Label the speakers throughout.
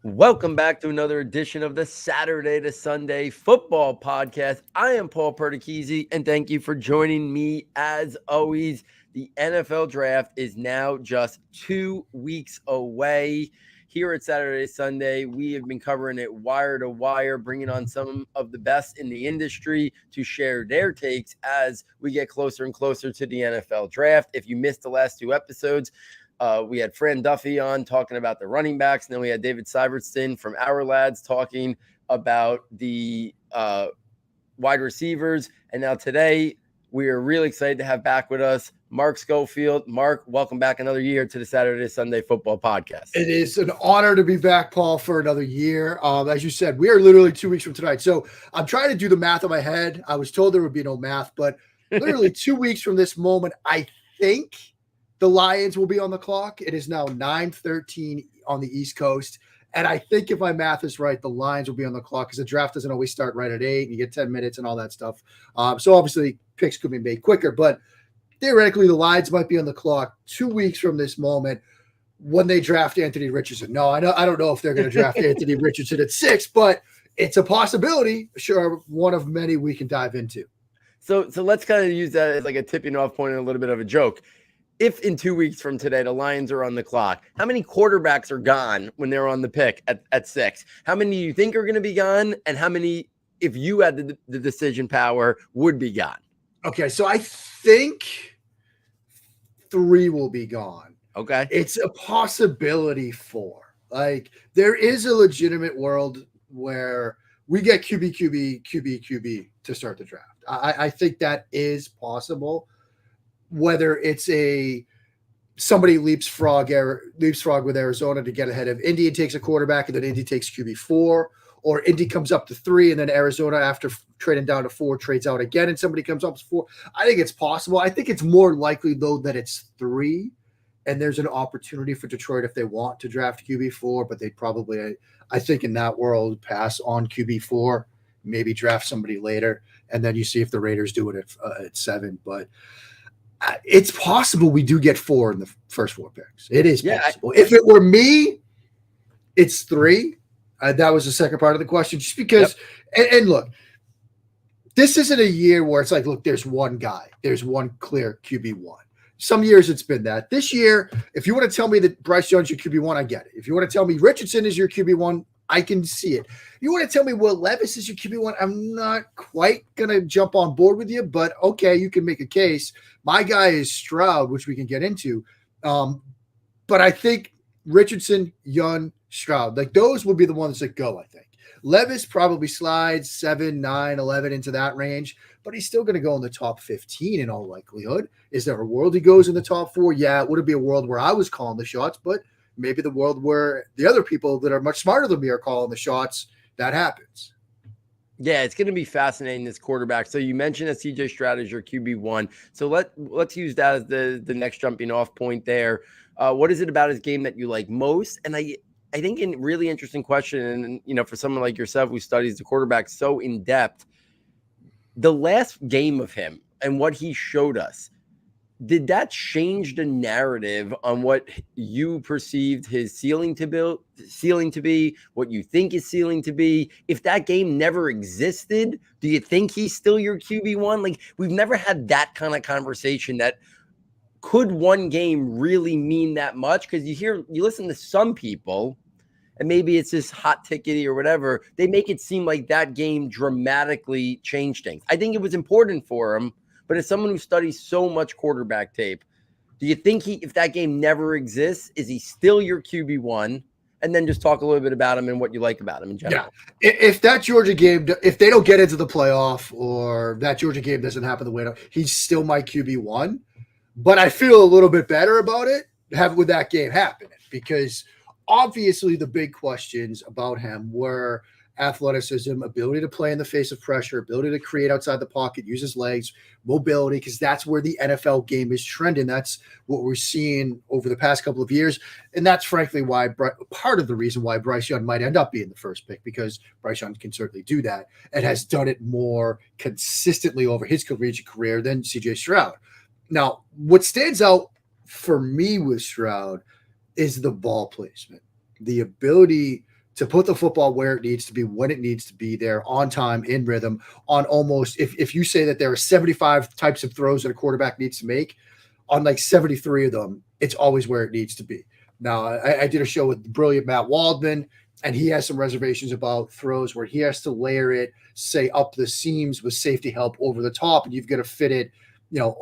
Speaker 1: Welcome back to another edition of the Saturday to Sunday Football Podcast. I am Paul Perdichizzi, and thank you for joining me as always. The NFL Draft is now just 2 weeks away. Here at Saturday to Sunday, we have been covering it wire to wire, bringing on some of the best in the industry to share their takes as we get closer and closer to the NFL Draft. If you missed the last two episodes, we had Fran Duffy on talking about the running backs, and then we had David Syvertson from Our Lads talking about the wide receivers. And now today, we are really excited to have back with us Mark Schofield. Mark, welcome back another year to the Saturday to Sunday Football Podcast.
Speaker 2: It is an honor to be back, Paul, for another year. As you said, we are literally 2 weeks from tonight. So I'm trying to do the math in my head. I was told there would be no math, but literally 2 weeks from this moment, I think the Lions will be on the clock. It is now 9:13 on the East Coast. And I think if my math is right, the Lions will be on the clock because the draft doesn't always start right at 8. You get 10 minutes and all that stuff. So obviously picks could be made quicker, but theoretically the Lions might be on the clock 2 weeks from this moment when they draft Anthony Richardson. No, I don't know if they're going to draft Anthony Richardson at 6, but it's a possibility. Sure, one of many we can dive into.
Speaker 1: So let's kind of use that as like a tipping off point and a little bit of a joke. If in 2 weeks from today, the Lions are on the clock, how many quarterbacks are gone when they're on the pick at 6? How many do you think are going to be gone? And how many, if you had the decision power, would be gone?
Speaker 2: Okay, so I think 3 will be gone.
Speaker 1: Okay.
Speaker 2: It's a possibility 4. Like, there is a legitimate world where we get QB to start the draft. I think that is possible. Whether it's somebody leapfrog with Arizona to get ahead of Indy and takes a quarterback, and then Indy takes QB4, or Indy comes up to 3, and then Arizona, after trading down to 4, trades out again, and somebody comes up to 4. I think it's possible. I think it's more likely, though, that it's 3, and there's an opportunity for Detroit if they want to draft QB4, but they'd probably, I think in that world, pass on QB4, maybe draft somebody later, and then you see if the Raiders do it at 7. But it's possible we do get 4 in the first 4 picks. It is possible. If it were me, it's 3. That was the second part of the question. Just because, and look, this isn't a year where it's like, look, there's one guy. There's one clear QB1. Some years it's been that. This year, if you want to tell me that Bryce Young's your QB1, I get it. If you want to tell me Richardson is your QB1, I can see it. You want to tell me Will Levis is your QB1? I'm not quite going to jump on board with you, but okay, you can make a case. My guy is Stroud, which we can get into. But I think Richardson, Young, Stroud, like those will be the ones that go, I think. Levis probably slides 7, 9, 11 into that range, but he's still going to go in the top 15 in all likelihood. Is there a world he goes in the top 4? Yeah, it wouldn't be a world where I was calling the shots, but maybe the world where the other people that are much smarter than me are calling the shots, that happens.
Speaker 1: Yeah, it's going to be fascinating, this quarterback. So you mentioned that CJ Stroud is your QB1. So let's use that as the next jumping off point there. What is it about his game that you like most? And I think a really interesting question, and for someone like yourself who studies the quarterback so in depth, the last game of him and what he showed us, did that change the narrative on what you perceived his ceiling to be, what you think his ceiling to be? If that game never existed, do you think he's still your QB1? Like, we've never had that kind of conversation that could one game really mean that much? Because you listen to some people, and maybe it's just hot tickety or whatever, they make it seem like that game dramatically changed things. I think it was important for him. But as someone who studies so much quarterback tape, do you think if that game never exists, is he still your QB1? And then just talk a little bit about him and what you like about him in general.
Speaker 2: Yeah. If that Georgia game, if they don't get into the playoff or that Georgia game doesn't happen the way he's still my QB1. But I feel a little bit better about it with that game happening, because obviously the big questions about him were athleticism, ability to play in the face of pressure, ability to create outside the pocket, use his legs, mobility, because that's where the NFL game is trending. That's what we're seeing over the past couple of years. And that's frankly why part of the reason why Bryce Young might end up being the first pick, because Bryce Young can certainly do that and has done it more consistently over his collegiate career than CJ Stroud. Now, what stands out for me with Stroud is the ball placement, the ability to put the football where it needs to be, when it needs to be there, on time, in rhythm, on almost, if you say that there are 75 types of throws that a quarterback needs to make, on like 73 of them, it's always where it needs to be. Now, I did a show with the brilliant Matt Waldman, and he has some reservations about throws where he has to layer it, say, up the seams with safety help over the top, and you've got to fit it,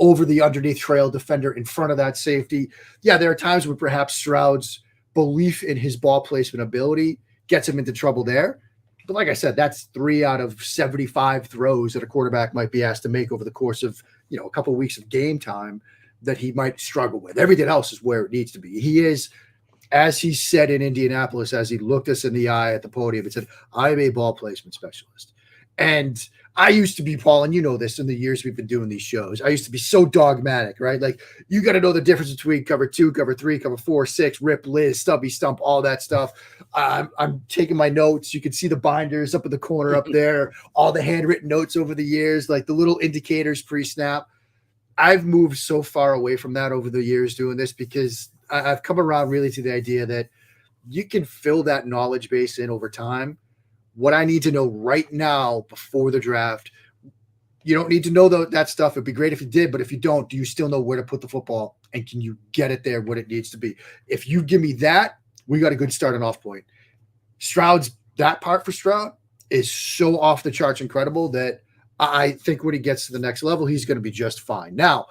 Speaker 2: over the underneath trail defender in front of that safety. Yeah, there are times where perhaps Stroud's belief in his ball placement ability gets him into trouble there. But like I said, that's 3 out of 75 throws that a quarterback might be asked to make over the course of, a couple of weeks of game time that he might struggle with. Everything else is where it needs to be. He is, as he said in Indianapolis, as he looked us in the eye at the podium and said, I'm a ball placement specialist. And I used to be, Paul, and you know this in the years we've been doing these shows, I used to be so dogmatic, right? Like, you got to know the difference between cover 2, cover 3, cover 4, 6, rip, Liz, stubby, stump, all that stuff. I'm taking my notes. You can see the binders up in the corner up there, all the handwritten notes over the years, like the little indicators pre-snap. I've moved so far away from that over the years doing this because I've come around really to the idea that you can fill that knowledge base in over time. What I need to know right now before the draft, you don't need to know that stuff. It'd be great if you did, but if you don't, do you still know where to put the football and can you get it there what it needs to be? If you give me that, we got a good starting off point. That part for Stroud is so off the charts incredible that I think when he gets to the next level, he's going to be just fine. Now,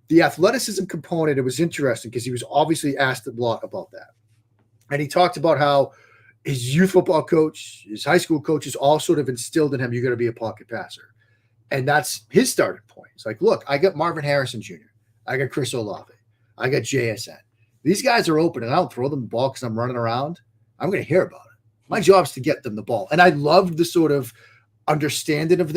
Speaker 2: the athleticism component, it was interesting because he was obviously asked a lot about that. And he talked about how his youth football coach, his high school coaches all sort of instilled in him, you're going to be a pocket passer. And that's his starting point. It's like, look, I got Marvin Harrison Jr. I got Chris Olave. I got JSN. These guys are open, and I don't throw them the ball because I'm running around. I'm going to hear about it. My job's to get them the ball. And I loved the sort of understanding of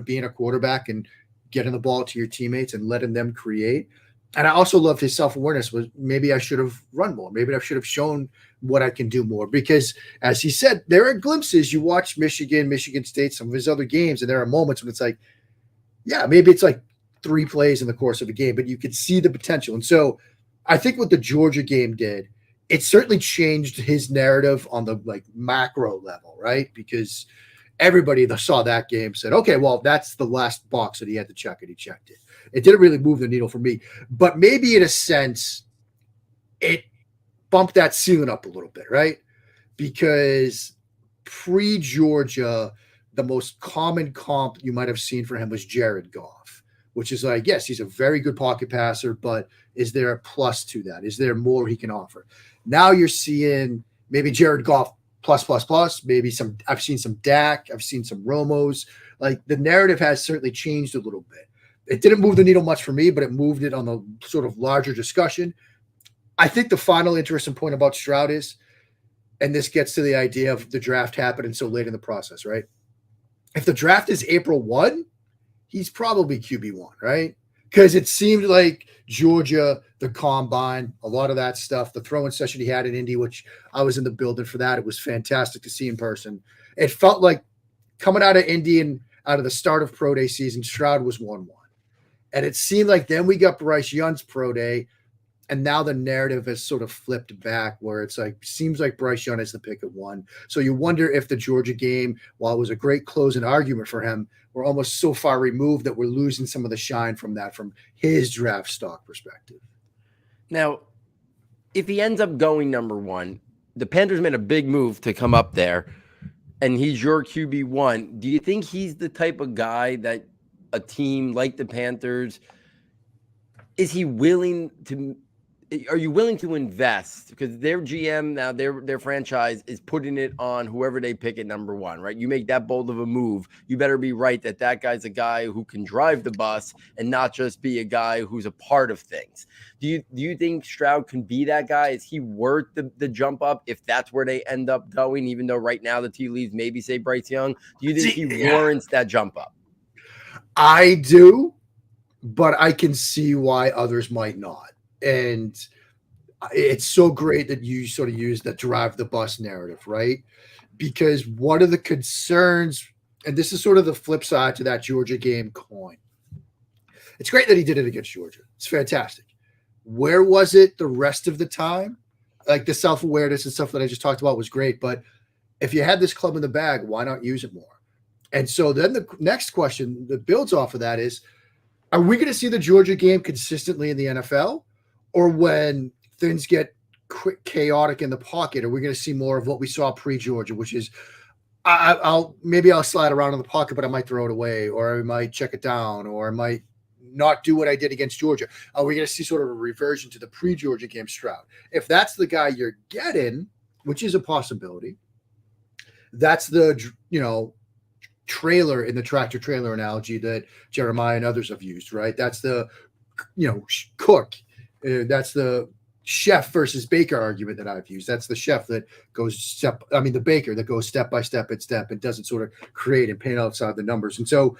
Speaker 2: being a quarterback and getting the ball to your teammates and letting them create. And I also loved his self-awareness was maybe I should have run more. Maybe I should have shown what I can do more because as he said, there are glimpses. You watch Michigan State, some of his other games, and there are moments when it's like, yeah, maybe it's like 3 plays in the course of a game, but you could see the potential. And so I think what the Georgia game did, it certainly changed his narrative on the like macro level, right? Because everybody that saw that game said, okay, well, that's the last box that he had to check, and he checked it. It didn't really move the needle for me, but maybe in a sense, it bumped that ceiling up a little bit, right? Because pre-Georgia, the most common comp you might have seen for him was Jared Goff, which is like, yes, he's a very good pocket passer, but is there a plus to that? Is there more he can offer? Now you're seeing maybe Jared Goff plus, maybe I've seen some Dak, I've seen some Romos. Like the narrative has certainly changed a little bit. It didn't move the needle much for me, but it moved it on the sort of larger discussion. I think the final interesting point about Stroud is, and this gets to the idea of the draft happening so late in the process, right? If the draft is April 1, he's probably QB1, right? Because it seemed like Georgia, the combine, a lot of that stuff, the throwing session he had in Indy, which I was in the building for that. It was fantastic to see in person. It felt like coming out of Indy and out of the start of pro day season, Stroud was 1-1. And it seemed like then we got Bryce Young's pro day, and now the narrative has sort of flipped back where it's like, seems like Bryce Young is the pick at 1. So you wonder if the Georgia game, while it was a great closing argument for him, we're almost so far removed that we're losing some of the shine from that, from his draft stock perspective.
Speaker 1: Now, if he ends up going number 1, the Panthers made a big move to come up there, and he's your QB1. Do you think he's the type of guy that a team like the Panthers, are you willing to invest? Because their GM now, their franchise is putting it on whoever they pick at number 1, right? You make that bold of a move, you better be right that guy's a guy who can drive the bus and not just be a guy who's a part of things. Do you think Stroud can be that guy? Is he worth the jump up if that's where they end up going, even though right now the tea leaves maybe say Bryce Young? Do you think he warrants that jump up?
Speaker 2: I do, but I can see why others might not. And it's so great that you sort of use the drive the bus narrative, right? Because one of the concerns, and this is sort of the flip side to that Georgia game coin. It's great that he did it against Georgia. It's fantastic. Where was it the rest of the time? Like the self-awareness and stuff that I just talked about was great, but if you had this club in the bag, why not use it more? And so then the next question that builds off of that is, are we going to see the Georgia game consistently in the NFL? Or when things get quick, chaotic in the pocket, are we going to see more of what we saw pre-Georgia, which is I'll slide around in the pocket, but I might throw it away, or I might check it down, or I might not do what I did against Georgia. Are we going to see sort of a reversion to the pre-Georgia game Stroud? If that's the guy you're getting, which is a possibility, that's the, trailer in the tractor trailer analogy that Jeremiah and others have used, right? That's the, cook. That's the chef versus baker argument that I've used. That's the chef that goes the baker that goes step by step and step and doesn't sort of create and paint outside the numbers. And so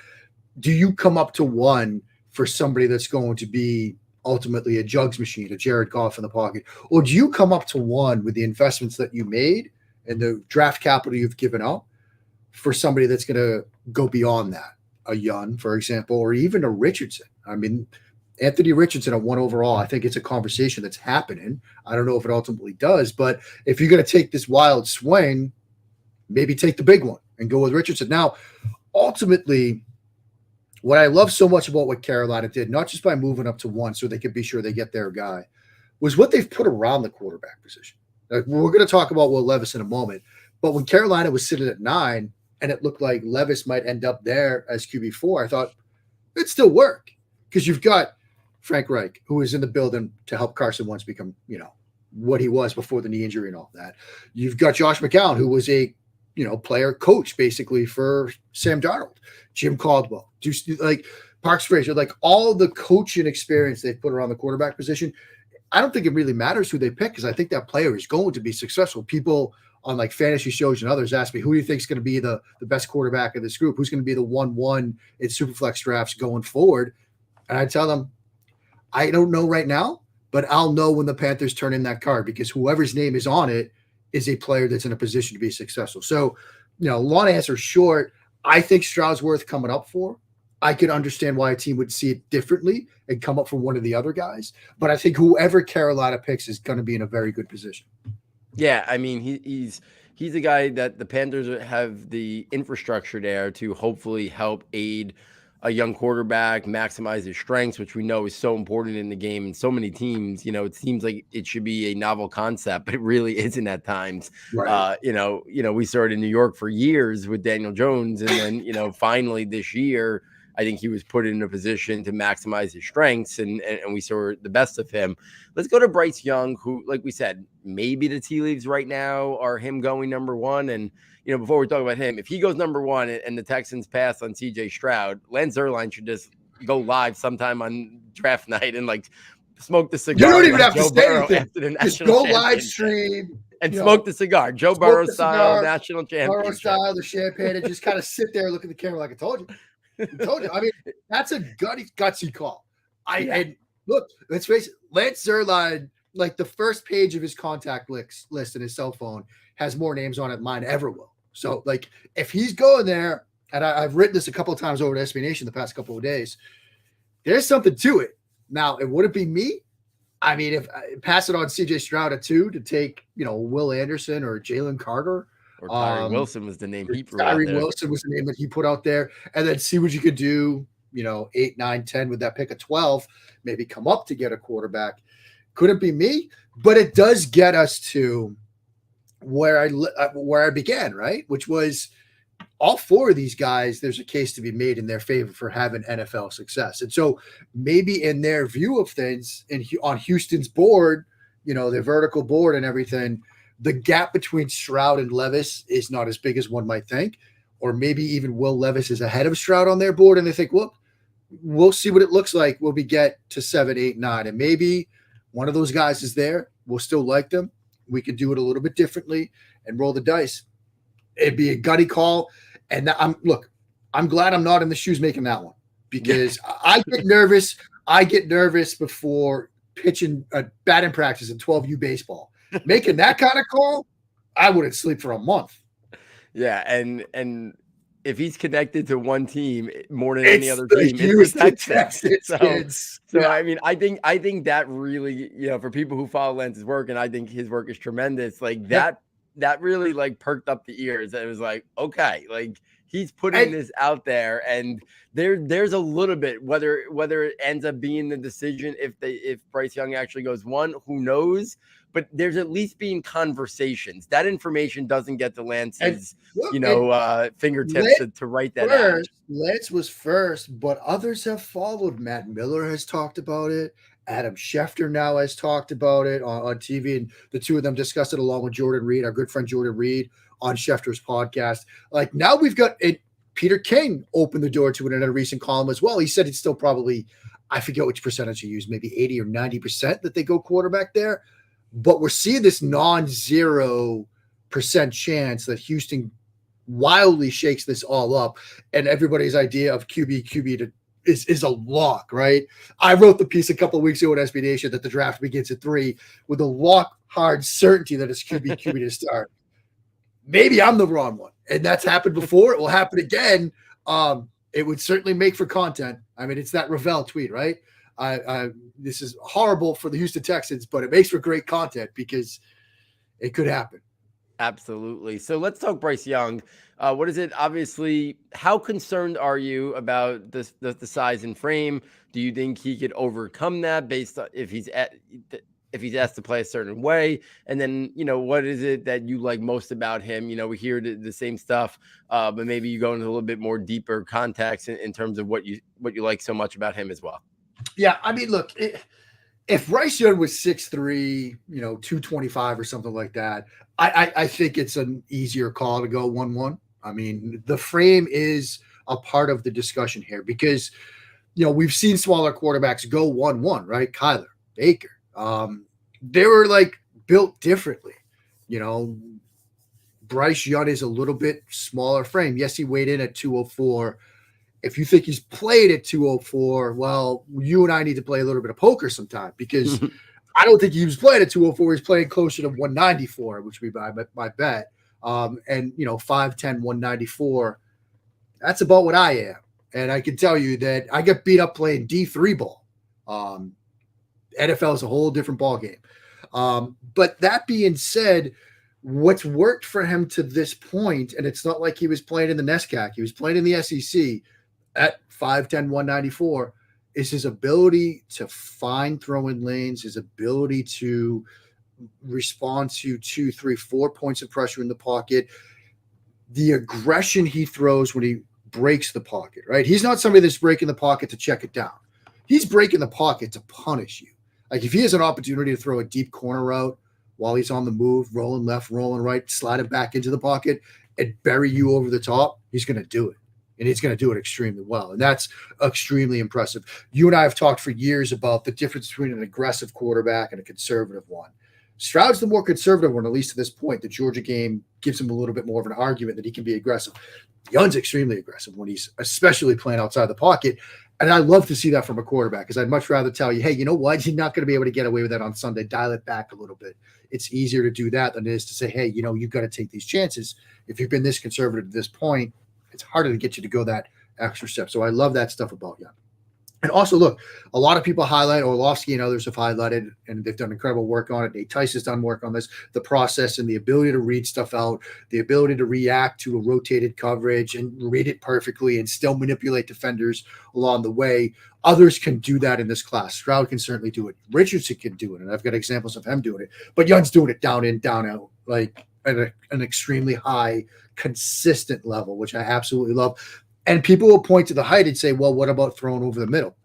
Speaker 2: do you come up to one for somebody that's going to be ultimately a jugs machine, a Jared Goff in the pocket? Or do you come up to one with the investments that you made and the draft capital you've given up for somebody that's going to go beyond that? A Young, for example, or even a Richardson. I mean, Anthony Richardson at 1 overall, I think it's a conversation that's happening. I don't know if it ultimately does, but if you're going to take this wild swing, maybe take the big one and go with Richardson. Now, ultimately, what I love so much about what Carolina did, not just by moving up to 1 so they could be sure they get their guy, was what they've put around the quarterback position. We're going to talk about Will Levis in a moment, but when Carolina was sitting at 9 and it looked like Levis might end up there as QB4, I thought it'd still work because you've got Frank Reich, who was in the building to help Carson Wentz become, what he was before the knee injury and all that. You've got Josh McCown, who was a, player coach basically for Sam Darnold, Jim Caldwell, Parks Frazier, all the coaching experience they've put around the quarterback position. I don't think it really matters who they pick because I think that player is going to be successful. People on fantasy shows and others ask me, who do you think is going to be the best quarterback of this group? Who's going to be the 1-1 in Superflex drafts going forward? And I tell them, I don't know right now, but I'll know when the Panthers turn in that card because whoever's name is on it is a player that's in a position to be successful. So, long answer short, I think Stroud's worth coming up for. I could understand why a team would see it differently and come up for one of the other guys. But I think whoever Carolina picks is going to be in a very good position.
Speaker 1: Yeah, I mean, he's a guy that the Panthers have the infrastructure there to hopefully help aid a young quarterback, maximize his strengths, which we know is so important in the game. And so many teams, it seems like it should be a novel concept, but it really isn't at times.
Speaker 2: Right.
Speaker 1: We started in New York for years with Daniel Jones. And then, finally this year, I think he was put in a position to maximize his strengths and we saw the best of him. Let's go to Bryce Young, who, like we said, maybe the tea leaves right now are him going number 1. And, before we talk about him, if he goes number 1 and the Texans pass on CJ Stroud, Lance Zierlein should just go live sometime on draft night and smoke the cigar.
Speaker 2: You don't even have
Speaker 1: Joe
Speaker 2: to say
Speaker 1: Burrow
Speaker 2: anything.
Speaker 1: After the
Speaker 2: just
Speaker 1: national
Speaker 2: go live stream.
Speaker 1: And smoke the cigar. Joe Burrow style national championship.
Speaker 2: Burrow style, the champagne, and just kind of sit there, look at the camera like I told you. I mean, that's a gutsy call. And look, let's face it, Lance Zierlein, the first page of his contact list in his cell phone has more names on it than mine ever will. So, if he's going there, and I've written this a couple of times over to SB Nation the past couple of days, there's something to it. Now, it wouldn't be me. I mean, if I pass it on CJ Stroud at 2 to take, Will Anderson or Jalen Carter.
Speaker 1: Or Tyree Wilson was the name he put out
Speaker 2: Tyree
Speaker 1: there.
Speaker 2: Wilson was the name that he put out there. And then see what you could do, 8, 9, 10 with that pick of 12, maybe come up to get a quarterback. Couldn't be me, but it does get us to where I began, right? Which was all 4 of these guys, there's a case to be made in their favor for having NFL success. And so maybe in their view of things on Houston's board, their vertical board and everything, the gap between Stroud and Levis is not as big as one might think, or maybe even Will Levis is ahead of Stroud on their board. And they think, well, we'll see what it looks like when we get to 7, 8, 9. And maybe one of those guys is there. We'll still like them. We could do it a little bit differently and roll the dice. It'd be a gutty call. And I'm glad I'm not in the shoes making that one because I get nervous. I get nervous before pitching a batting practice in 12U baseball. Making that kind of call, I wouldn't sleep for a month.
Speaker 1: Yeah, and if he's connected to one team more than any other team,
Speaker 2: it's the Texans.
Speaker 1: So I mean, I think that really, for people who follow Lance's work, and I think his work is tremendous. That that really like perked up the ears. It was like, okay, like he's putting this out there, and there's a little bit whether it ends up being the decision if Bryce Young actually goes 1, who knows? But there's at least being conversations. That information doesn't get to Lance's fingertips to write that out.
Speaker 2: Lance was first, but others have followed. Matt Miller has talked about it. Adam Schefter now has talked about it on TV, and the two of them discussed it along with Jordan Reed, our good friend Jordan Reed, on Schefter's podcast. Like, now we've got it. Peter King opened the door to it in a recent column as well. He said it's still probably, I forget which percentage he used, maybe 80 or 90% that they go quarterback there. But we're seeing this non-0% chance that Houston wildly shakes this all up, and everybody's idea of QB is a lock, right? I wrote the piece a couple of weeks ago at SB Nation that the draft begins at 3 with a lock hard certainty that it's QB to start. Maybe I'm the wrong one, and that's happened before. It will happen again. It would certainly make for content. I mean, it's that Ravel tweet, right? This is horrible for the Houston Texans, but it makes for great content because it could happen.
Speaker 1: Absolutely. So let's talk Bryce Young. What is it? Obviously, how concerned are you about the size and frame? Do you think he could overcome that based on if he's asked to play a certain way? And then, what is it that you like most about him? We hear the same stuff, but maybe you go into a little bit more deeper context in terms of what you like so much about him as well.
Speaker 2: Yeah, I mean, look, if Bryce Young was 6'3", 225 or something like that, I think it's an easier call to go 1-1. I mean, the frame is a part of the discussion here because, we've seen smaller quarterbacks go 1-1, right? Kyler, Baker. They were like built differently. Bryce Young is a little bit smaller frame. Yes, he weighed in at 204. If you think he's played at 204, well, you and I need to play a little bit of poker sometime because I don't think he was playing at 204. He's playing closer to 194, which would be my bet. And 5'10", 194, that's about what I am. And I can tell you that I get beat up playing D3 ball. NFL is a whole different ball game. But that being said, what's worked for him to this point, and it's not like he was playing in the NESCAC, he was playing in the SEC at 5'10", 194, is his ability to find throwing lanes, his ability to respond to 2, 3, 4 points of pressure in the pocket, the aggression he throws when he breaks the pocket, right? He's not somebody that's breaking the pocket to check it down. He's breaking the pocket to punish you. Like if he has an opportunity to throw a deep corner route while he's on the move, rolling left, rolling right, slide it back into the pocket and bury you over the top, he's going to do it. And he's going to do it extremely well. And that's extremely impressive. You and I have talked for years about the difference between an aggressive quarterback and a conservative one. Stroud's the more conservative one, at least to this point. The Georgia game gives him a little bit more of an argument that he can be aggressive. Young's extremely aggressive when he's especially playing outside the pocket. And I love to see that from a quarterback because I'd much rather tell you, hey, you know what? You're not going to be able to get away with that on Sunday. Dial it back a little bit. It's easier to do that than it is to say, hey, you've got to take these chances. If you've been this conservative at this point, it's harder to get you to go that extra step. So I love that stuff about Young. And also, look, a lot of people highlight, Orlovsky and others have highlighted, and they've done incredible work on it. Nate Tice has done work on this, the process and the ability to read stuff out, the ability to react to a rotated coverage and read it perfectly and still manipulate defenders along the way. Others can do that in this class. Stroud can certainly do it. Richardson can do it, and I've got examples of him doing it. But Young's doing it down in, down out, like at an extremely high, consistent level, which I absolutely love. And people will point to the height and say, well, what about throwing over the middle?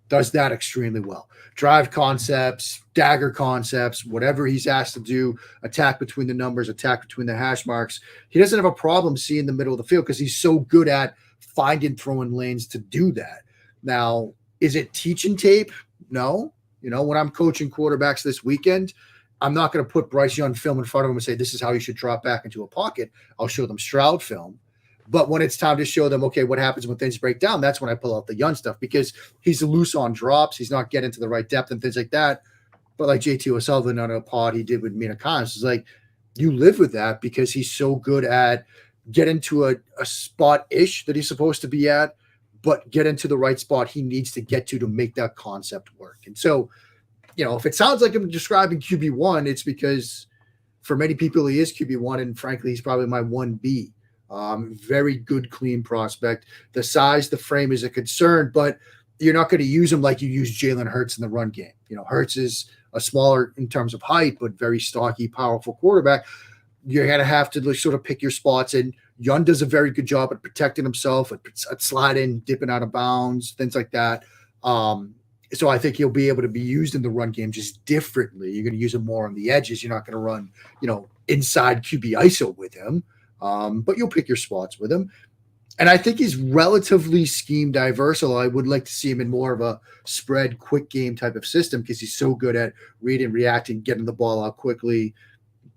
Speaker 2: Does that extremely well. Drive concepts, dagger concepts, whatever he's asked to do, attack between the numbers, attack between the hash marks. He doesn't have a problem seeing the middle of the field because he's so good at finding throwing lanes to do that. Now, is it teaching tape? No. When I'm coaching quarterbacks this weekend, I'm not going to put Bryce Young film in front of them and say, this is how you should drop back into a pocket. I'll show them Stroud film. But when it's time to show them, okay, what happens when things break down, that's when I pull out the Young stuff because he's loose on drops. He's not getting to the right depth and things like that. But like JT O'Sullivan on a pod he did with Nakano, it's like you live with that because he's so good at getting to a spot-ish that he's supposed to be at, but get into the right spot he needs to get to make that concept work. And so, if it sounds like I'm describing QB1, it's because for many people, he is QB1, and frankly, he's probably my 1B. Very good, clean prospect. The size, the frame is a concern, but you're not going to use him like you use Jalen Hurts in the run game. Hurts is a smaller in terms of height, but very stocky, powerful quarterback. You're going to have to sort of pick your spots, and Yun does a very good job at protecting himself, at sliding, dipping out of bounds, things like that. So I think he'll be able to be used in the run game just differently. You're going to use him more on the edges. You're not going to run, inside QB ISO with him, but you'll pick your spots with him. And I think he's relatively scheme diverse, although I would like to see him in more of a spread, quick game type of system because he's so good at reading, reacting, getting the ball out quickly.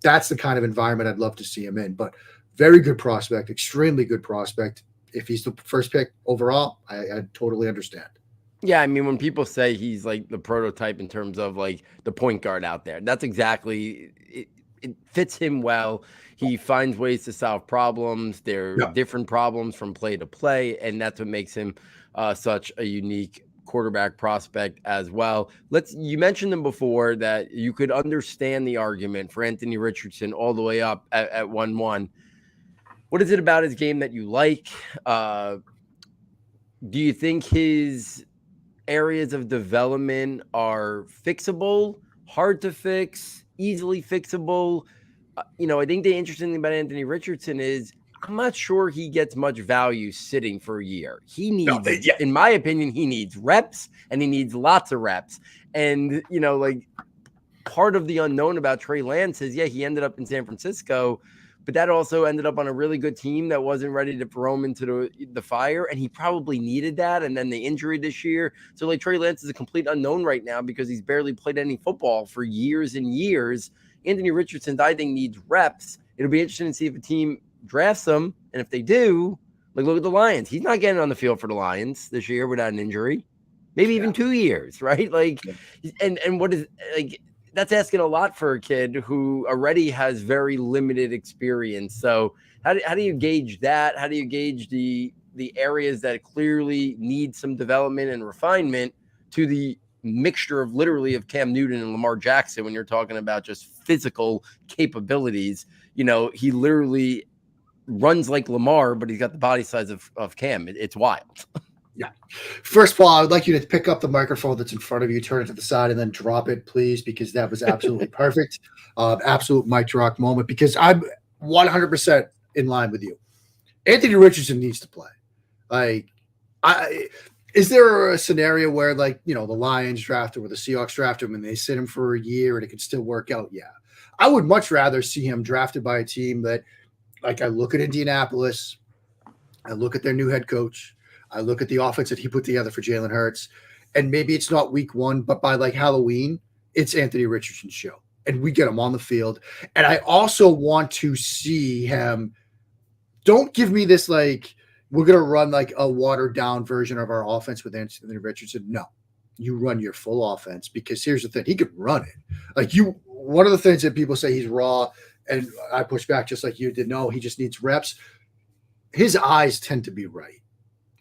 Speaker 2: That's the kind of environment I'd love to see him in. But very good prospect, extremely good prospect. If he's the first pick overall, I totally understand.
Speaker 1: Yeah, I mean, when people say he's like the prototype in terms of like the point guard out there, that's exactly it fits him well. He finds ways to solve problems. They're different problems from play to play, and that's what makes him such a unique quarterback prospect as well. You mentioned them before that you could understand the argument for Anthony Richardson all the way up at 1-1. What is it about his game that you like? Do you think his areas of development are fixable, hard to fix, easily fixable? I think the interesting thing about Anthony Richardson is I'm not sure he gets much value sitting for a year. He needs, in my opinion, he needs reps, and he needs lots of reps. And, part of the unknown about Trey Lance is, he ended up in San Francisco, but that also ended up on a really good team that wasn't ready to throw him into the fire, and he probably needed that. And then the injury this year. So, Trey Lance is a complete unknown right now because he's barely played any football for years and years. Anthony Richardson, I think, needs reps. It'll be interesting to see if a team drafts him, and if they do, look at the Lions. He's not getting on the field for the Lions this year without an injury, maybe even 2 years, right? And what is that's asking a lot for a kid who already has very limited experience. So how do you gauge that? How do you gauge the areas that clearly need some development and refinement to the mixture of literally of Cam Newton and Lamar Jackson when you're talking about just physical capabilities? He literally runs like Lamar, but he's got the body size of Cam. It's wild.
Speaker 2: Yeah. First of all, I would like you to pick up the microphone that's in front of you, turn it to the side, and then drop it, please, because that was absolutely perfect. Absolute mic drop moment, because I'm 100% in line with you. Anthony Richardson needs to play. Is there a scenario where, the Lions draft him or the Seahawks draft him and they sit him for a year and it could still work out? Yeah. I would much rather see him drafted by a team that, I look at Indianapolis, I look at their new head coach, I look at the offense that he put together for Jalen Hurts, and maybe it's not week 1, but by Halloween, it's Anthony Richardson's show, and we get him on the field. And I also want to see him. Don't give me this we're going to run a watered down version of our offense with Anthony Richardson. No, you run your full offense, because here's the thing. He could run it. One of the things that people say he's raw, and I push back just like you did. No, he just needs reps. His eyes tend to be right.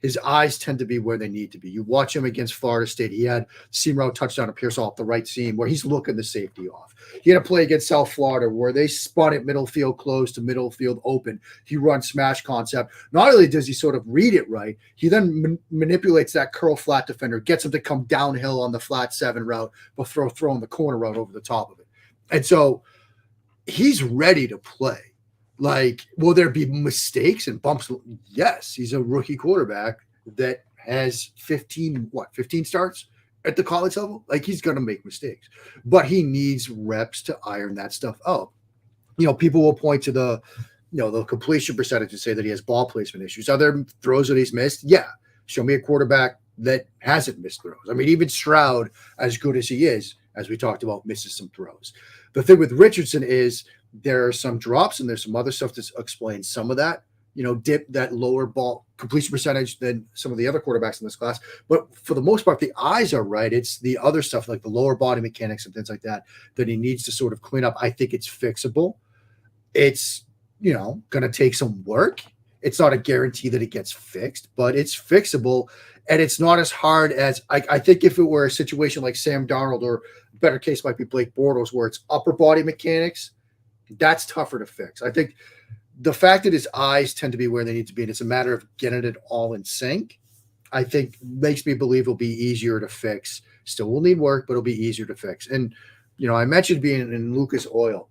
Speaker 2: His eyes tend to be where they need to be. You watch him against Florida State. He had seam route touchdown to Pierce off the right seam where he's looking the safety off. He had a play against South Florida where they spun it middle field closed to middle field open. He runs smash concept. Not only does he sort of read it right, he then manipulates that curl flat defender, gets him to come downhill on the flat 7 route, but throwing the corner route over the top of it. And so he's ready to play. Will there be mistakes and bumps? Yes, he's a rookie quarterback that has 15 starts at the college level. He's going to make mistakes, but he needs reps to iron that stuff out. People will point to the completion percentage and say that he has ball placement issues. Are there throws that he's missed? Yeah. Show me a quarterback that hasn't missed throws. I mean, even Stroud, as good as he is, as we talked about, misses some throws. The thing with Richardson is there are some drops and there's some other stuff that explains some of that, dip that lower ball completion percentage than some of the other quarterbacks in this class. But for the most part, the eyes are right. It's the other stuff like the lower body mechanics and things like that he needs to sort of clean up. I think it's fixable. It's, going to take some work. It's not a guarantee that it gets fixed, but it's fixable. And it's not as hard as I think if it were a situation like Sam Darnold, or a better case might be Blake Bortles, where it's upper body mechanics, That's tougher to fix. I think the fact that his eyes tend to be where they need to be, and it's a matter of getting it all in sync, I think makes me believe it'll be easier to fix. Still will need work, but it'll be easier to fix. And, I mentioned being in Lucas Oil,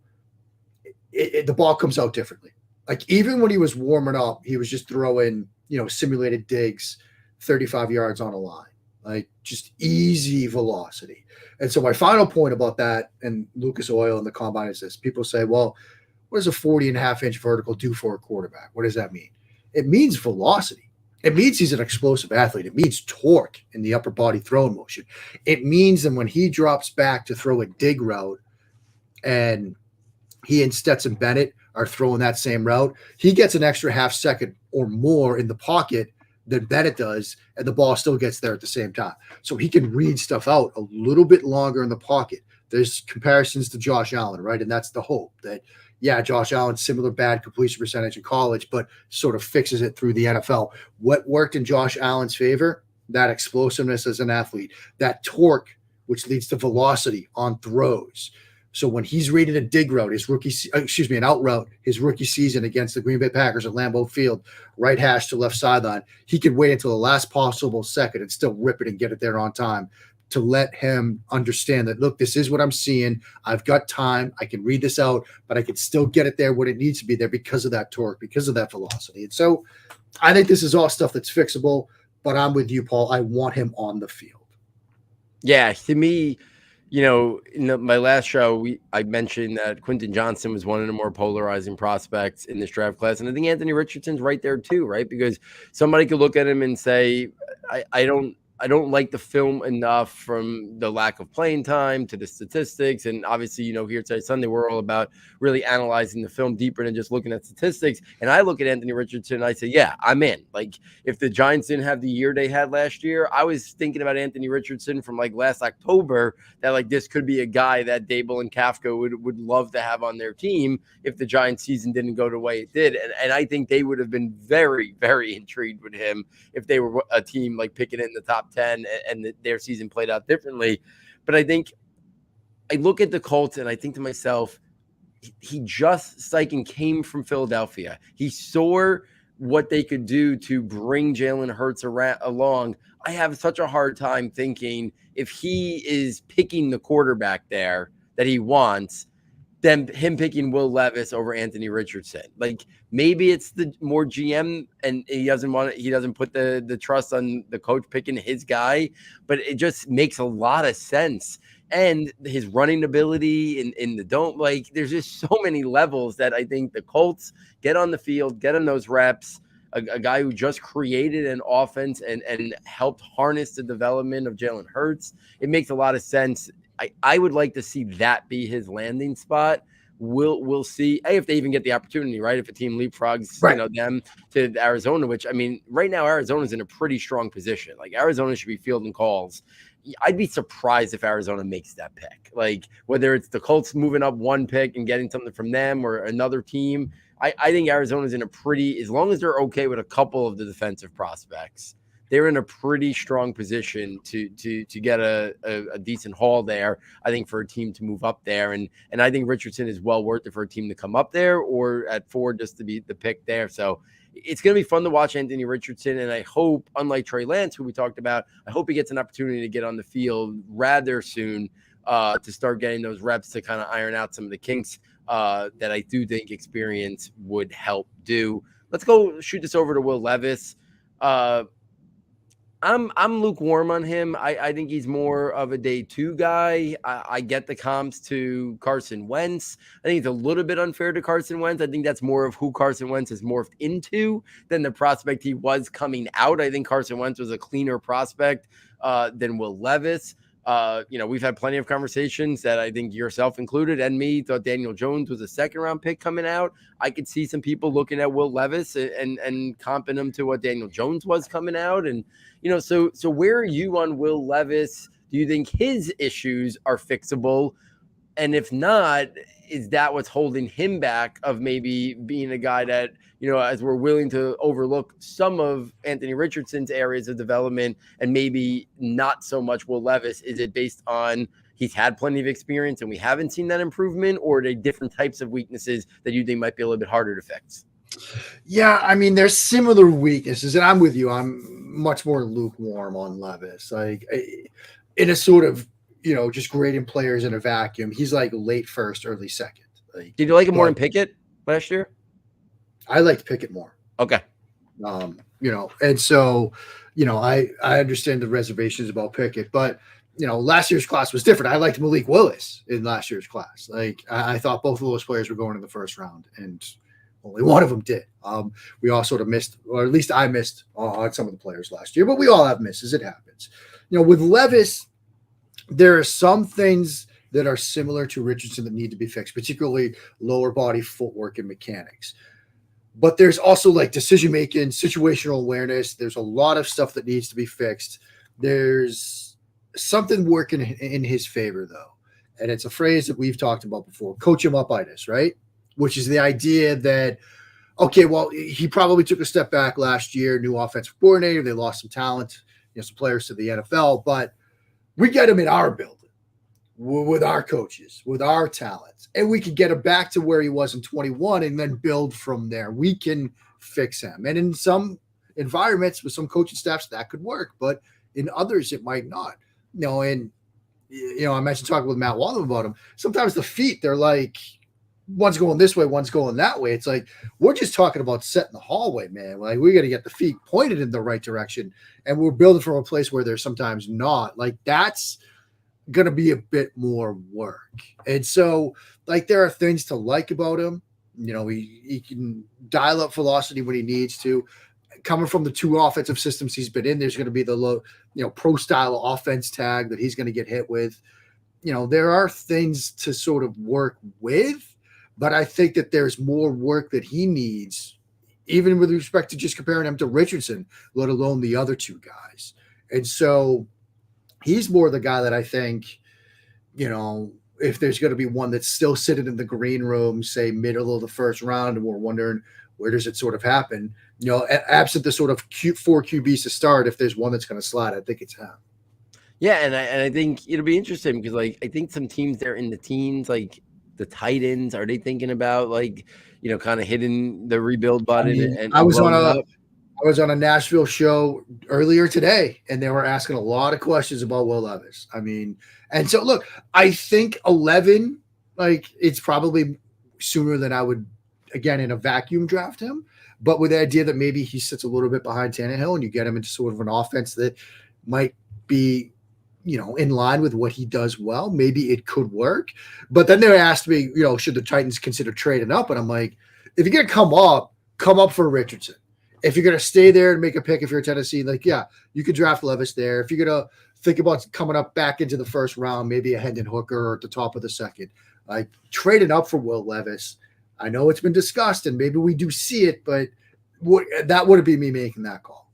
Speaker 2: the ball comes out differently. Like even when he was warming up, he was just throwing, simulated digs 35 yards on a line, like just easy velocity. And so my final point about that and Lucas Oil and the combine is this. People say, well, what does a 40.5-inch vertical do for a quarterback? What does that mean? It means velocity. It means he's an explosive athlete. It means torque in the upper body throwing motion. It means that when he drops back to throw a dig route and he and Stetson Bennett are throwing that same route, he gets an extra half second or more in the pocket than Bennett does, and the ball still gets there at the same time. So he can read stuff out a little bit longer in the pocket. There's comparisons to Josh Allen, right? And that's the hope that, yeah, Josh Allen's similar bad completion percentage in college, but sort of fixes it through the NFL. What worked in Josh Allen's favor? That explosiveness as an athlete, that torque, which leads to velocity on throws. So when he's reading a dig route, an out route, his rookie season against the Green Bay Packers at Lambeau Field, right hash to left sideline, he could wait until the last possible second and still rip it and get it there on time to let him understand that, look, this is what I'm seeing. I've got time. I can read this out, but I can still get it there when it needs to be there because of that torque, because of that velocity. And so I think this is all stuff that's fixable, but I'm with you, Paul. I want him on the field.
Speaker 1: Yeah, to me, in my last show, I mentioned that Quentin Johnson was one of the more polarizing prospects in this draft class. And I think Anthony Richardson's right there too, right? Because somebody could look at him and say, I don't like the film enough from the lack of playing time to the statistics. And obviously, here today Sunday, we're all about really analyzing the film deeper than just looking at statistics. And I look at Anthony Richardson and I say, yeah, I'm in. Like if the Giants didn't have the year they had last year, I was thinking about Anthony Richardson from like last October that like this could be a guy that Dable and Kafka would love to have on their team if the Giants season didn't go the way it did. And I think they would have been very, very intrigued with him if they were a team like picking it in the top 10 and their season played out differently. But I think I look at the Colts and I think to myself, he just Steichen came from Philadelphia. He saw what they could do to bring Jalen Hurts along. I have such a hard time thinking if he is picking the quarterback there that he wants, than him picking Will Levis over Anthony Richardson. Like maybe it's the more GM and he doesn't put the trust on the coach picking his guy, but it just makes a lot of sense. And his running ability in the dome, like there's just so many levels that I think the Colts get on the field, get in those reps, a guy who just created an offense and helped harness the development of Jalen Hurts. It makes a lot of sense. I would like to see that be his landing spot. We'll see if they even get the opportunity, right? If a team leapfrogs, them to Arizona, which I mean, right now Arizona's in a pretty strong position. Like Arizona should be fielding calls. I'd be surprised if Arizona makes that pick. Like whether it's the Colts moving up one pick and getting something from them or another team. I think Arizona's in a pretty, as long as they're okay with a couple of the defensive prospects, they're in a pretty strong position to get a decent haul there, I think, for a team to move up there. And I think Richardson is well worth it for a team to come up there or at 4 just to be the pick there. So it's going to be fun to watch Anthony Richardson. And I hope, unlike Trey Lance, who we talked about, I hope he gets an opportunity to get on the field rather soon to start getting those reps to kind of iron out some of the kinks that I do think experience would help do. Let's go shoot this over to Will Levis. I'm lukewarm on him. I think he's more of a day 2 guy. I get the comps to Carson Wentz. I think it's a little bit unfair to Carson Wentz. I think that's more of who Carson Wentz has morphed into than the prospect he was coming out. I think Carson Wentz was a cleaner prospect than Will Levis. We've had plenty of conversations that I think yourself included and me thought Daniel Jones was a 2nd-round pick coming out. I could see some people looking at Will Levis and comping him to what Daniel Jones was coming out. And, so where are you on Will Levis? Do you think his issues are fixable? And if not, is that what's holding him back of maybe being a guy that, as we're willing to overlook some of Anthony Richardson's areas of development and maybe not so much Will Levis? Is it based on he's had plenty of experience and we haven't seen that improvement, or are they different types of weaknesses that you think might be a little bit harder to fix?
Speaker 2: Yeah, I mean, there's similar weaknesses, and I'm with you. I'm much more lukewarm on Levis. Like, in a sort of, just grading players in a vacuum, he's like late first, early second. Like,
Speaker 1: did you like him more than Pickett last year?
Speaker 2: I liked Pickett more.
Speaker 1: Okay.
Speaker 2: And so, I understand the reservations about Pickett, but last year's class was different. I liked Malik Willis in last year's class. Like, I thought both of those players were going in the first round, and only one of them did. We all sort of missed, or at least I missed on some of the players last year, but we all have misses. It happens. With Levis, there are some things that are similar to Richardson that need to be fixed, particularly lower body footwork and mechanics. But there's also like decision-making, situational awareness. There's a lot of stuff that needs to be fixed. There's something working in his favor, though. And it's a phrase that we've talked about before, coach him up-itis, right? Which is the idea that, okay, well, he probably took a step back last year, new offensive coordinator. They lost some talent, some players to the NFL, but we get him in our building with our coaches, with our talents, and we could get him back to where he was in 21 and then build from there. We can fix him. And in some environments with some coaching staffs, that could work, but in others, it might not. I mentioned talking with Matt Wallum about him. Sometimes the feet, they're like, one's going this way, one's going that way. It's like, we're just talking about setting the hallway, man. Like, we got to get the feet pointed in the right direction, and we're building from a place where they're sometimes not. Like, that's going to be a bit more work. And so, like, there are things to like about him. He can dial up velocity when he needs to. Coming from the two offensive systems he's been in, there's going to be the low, pro style offense tag that he's going to get hit with. There are things to sort of work with, but I think that there's more work that he needs, even with respect to just comparing him to Richardson, let alone the other two guys. And so he's more the guy that I think, if there's going to be one that's still sitting in the green room, say middle of the first round, and we're wondering where does it sort of happen, absent the sort of four QBs to start, if there's one that's going to slide, I think it's him.
Speaker 1: Yeah, and I think it'll be interesting because, like, I think some teams there in the teens, like the tight ends, are they thinking about, like, kind of hitting the rebuild button?
Speaker 2: I was on a Nashville show earlier today, and they were asking a lot of questions about Will Levis. And so look, I think 11, like, it's probably sooner than I would, again, in a vacuum draft him, but with the idea that maybe he sits a little bit behind Tannehill and you get him into sort of an offense that might be, in line with what he does well, maybe it could work. But then they asked me, should the Titans consider trading up? And I'm like, if you're going to come up for Richardson. If you're going to stay there and make a pick, if you're Tennessee, like, yeah, you could draft Levis there. If you're going to think about coming up back into the first round, maybe a Hendon Hooker or at the top of the second, like, trading up for Will Levis. I know it's been discussed and maybe we do see it, but that wouldn't be me making that call.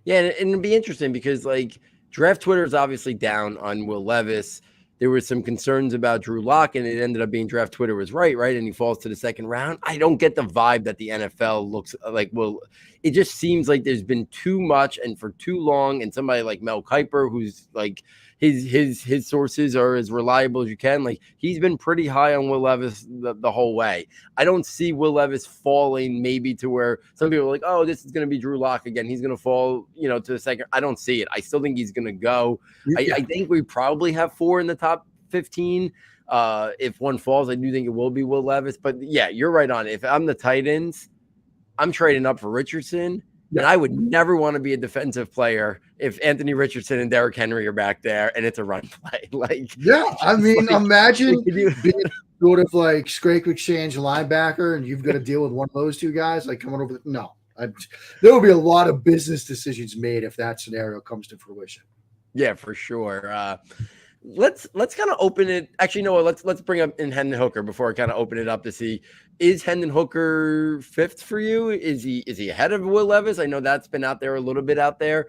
Speaker 1: Yeah, and it'd be interesting because, like, draft Twitter is obviously down on Will Levis. There were some concerns about Drew Lock, and it ended up being draft Twitter was right, and he falls to the second round. I don't get the vibe that the NFL looks like. Well, it just seems like there's been too much and for too long, and somebody like Mel Kiper, who's like his sources are as reliable as you can. Like, he's been pretty high on Will Levis the whole way. I don't see Will Levis falling maybe to where some people are like, oh, this is going to be Drew Lock again. He's going to fall, to the second. I don't see it. I still think he's going to go. Yeah. I think we probably have 4 in the top 15. If one falls, I do think it will be Will Levis. But yeah, you're right on it. If I'm the Titans, I'm trading up for Richardson. Yeah. And I would never want to be a defensive player if Anthony Richardson and Derrick Henry are back there and it's a run play. Like, yeah,
Speaker 2: I mean, like, imagine being sort of like Scrape Exchange linebacker and you've got to deal with one of those two guys, like, coming over. There will be a lot of business decisions made if that scenario comes to fruition.
Speaker 1: Yeah, for sure. Let's kind of open it. Actually, no, let's bring up in Hendon Hooker before I kind of open it up to see, is Hendon Hooker 5th for you? Is he ahead of Will Levis? I know that's been out there a little bit out there.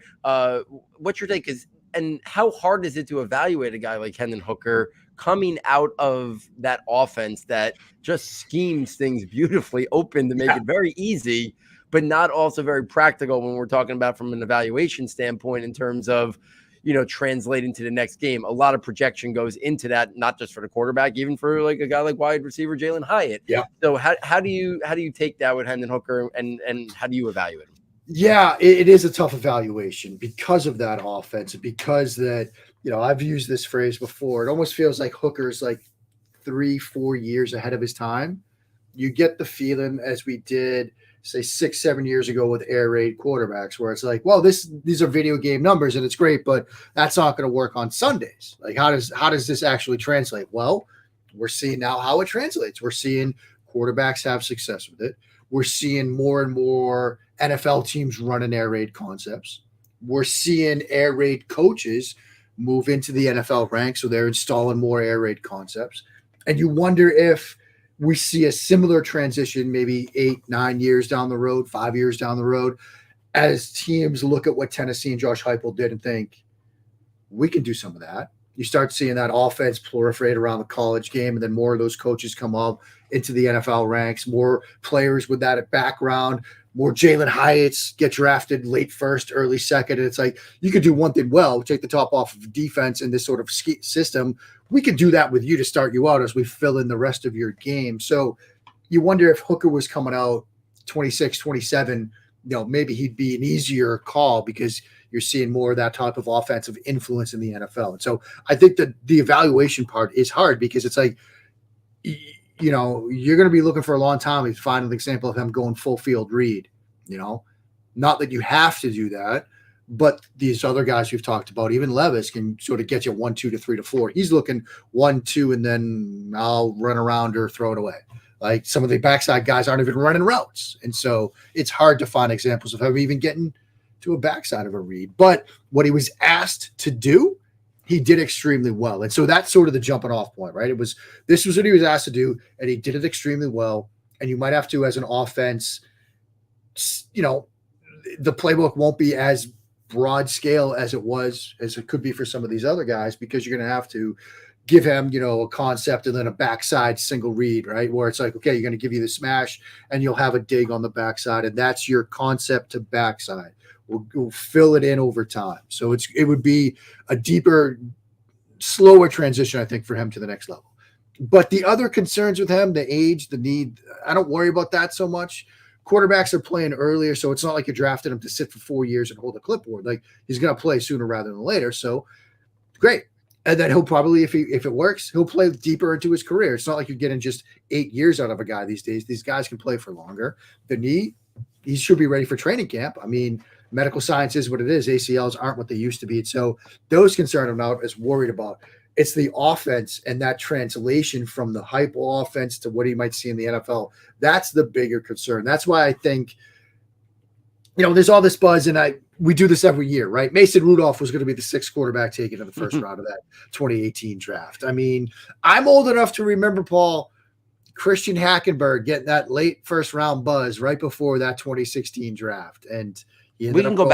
Speaker 1: What's your take? And how hard is it to evaluate a guy like Hendon Hooker coming out of that offense that just schemes things beautifully open to make it very easy, but not also very practical when we're talking about from an evaluation standpoint in terms of, translate into the next game. A lot of projection goes into that, not just for the quarterback, even for like a guy like wide receiver Jalen Hyatt.
Speaker 2: Yeah.
Speaker 1: So how do you take that with Hendon Hooker, and how do you evaluate him?
Speaker 2: Yeah, it is a tough evaluation because of that offense, because that, I've used this phrase before. It almost feels like Hooker's like 3-4 years ahead of his time. You get the feeling, as we did, say 6-7 years ago with air raid quarterbacks, where it's like, well, these are video game numbers and it's great, but that's not going to work on Sundays. Like, how does this actually translate? Well, we're seeing now how it translates. We're seeing quarterbacks have success with it. We're seeing more and more NFL teams running air raid concepts. We're seeing air raid coaches move into the NFL ranks, so they're installing more air raid concepts. And you wonder if we see a similar transition maybe 8-9 years down the road, 5 years down the road, as teams look at what Tennessee and Josh Heupel did and think, we can do some of that. You start seeing that offense proliferate around the college game, and then more of those coaches come up into the NFL ranks, more players with that background, more Jalen Hyatts get drafted late first, early second. And it's like, you could do one thing well, take the top off of defense in this sort of system. We could do that with you to start you out as we fill in the rest of your game. So you wonder if Hooker was coming out 26, 27, maybe he'd be an easier call because you're seeing more of that type of offensive influence in the NFL. And so I think that the evaluation part is hard because it's like, you're going to be looking for a long time to find an example of him going full field read, not that you have to do that, but these other guys we've talked about, even Levis, can sort of get you 1, 2 to 3 to 4. He's looking 1, 2, and then I'll run around or throw it away. Like some of the backside guys aren't even running routes. And so it's hard to find examples of him even getting to a backside of a read. But what he was asked to do, he did extremely well. And so that's sort of the jumping off point, right? This was what he was asked to do, and he did it extremely well. And you might have to, as an offense, the playbook won't be as broad scale as it could be for some of these other guys, because you're going to have to give him, a concept and then a backside single read, right? Where it's like, okay, you're going to give you the smash and you'll have a dig on the backside, and that's your concept to backside. We'll fill it in over time. So it would be a deeper, slower transition, I think, for him to the next level. But the other concerns with him, the age, the need, I don't worry about that so much. Quarterbacks are playing earlier, so it's not like you drafted him to sit for 4 years and hold a clipboard. Like, he's going to play sooner rather than later. So great. And then he'll probably, if it works, he'll play deeper into his career. It's not like you're getting just 8 years out of a guy these days. These guys can play for longer. The knee, he should be ready for training camp. I mean, medical science is what it is. ACLs aren't what they used to be. And so those concerns I'm not as worried about. It's the offense and that translation from the Heupel offense to what he might see in the NFL. That's the bigger concern. That's why I think, there's all this buzz, and we do this every year, right? Mason Rudolph was going to be the 6th quarterback taken in the first round of that 2018 draft. I mean, I'm old enough to remember, Paul, Christian Hackenberg getting that late first round buzz right before that 2016 draft. And
Speaker 1: we can go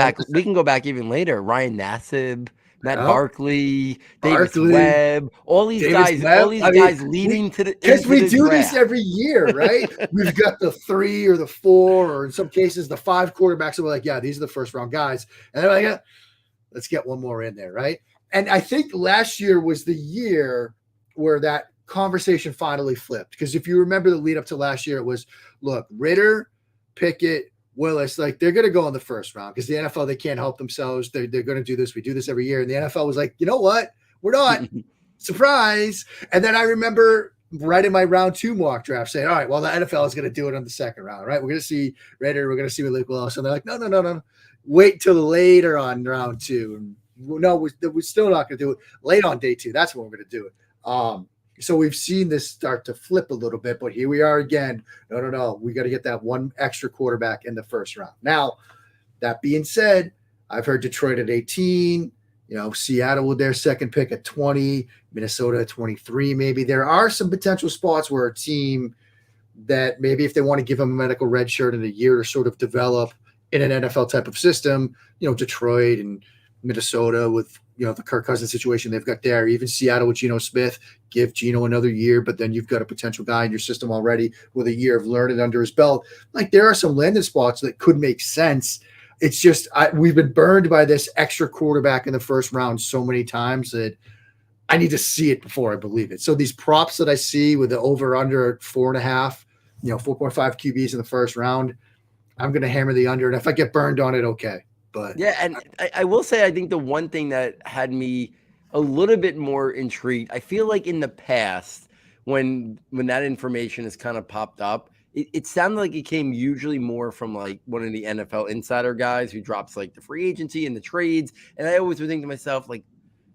Speaker 1: back even later. Ryan Nassib, Matt Barkley, Davis Webb, all these guys leading to the,
Speaker 2: because we do this every year, right? We've got the 3 or the 4, or in some cases the 5 quarterbacks. And we're like, yeah, these are the first round guys. And they're like, yeah, let's get one more in there, right? And I think last year was the year where that conversation finally flipped. Because if you remember the lead up to last year, it was, look, Ritter, Pickett, Willis, like, they're going to go in the first round because the NFL, they can't help themselves. They're going to do this. We do this every year. And the NFL was like, you know what? We're not. Surprise. And then I remember right in my round 2 mock draft saying, all right, well, the NFL is going to do it on the second round, right? We're going to see Ritter. We're going to see Malik Willis. And they're like, no. Wait till later on round 2. And no, we're still not going to do it. Late on day 2. That's when we're going to do it. So we've seen this start to flip a little bit, but here we are again. No. We got to get that one extra quarterback in the first round. Now, that being said, I've heard Detroit at 18, Seattle with their second pick at 20, Minnesota at 23 maybe. There are some potential spots where a team that maybe if they want to give them a medical red shirt in a year to sort of develop in an NFL type of system, Detroit and Minnesota with, the Kirk Cousins situation they've got there, even Seattle with Geno Smith, give Geno another year, but then you've got a potential guy in your system already with a year of learning under his belt. Like, there are some landing spots that could make sense. It's just we've been burned by this extra quarterback in the first round so many times that I need to see it before I believe it. So these props that I see with the over under at 4.5, 4.5 QBs in the first round, I'm going to hammer the under. And if I get burned on it, okay. But
Speaker 1: yeah, and I will say, I think the one thing that had me a little bit more intrigued, I feel like in the past, when that information has kind of popped up, it sounded like it came usually more from like one of the NFL insider guys who drops like the free agency and the trades. And I always would think to myself, like,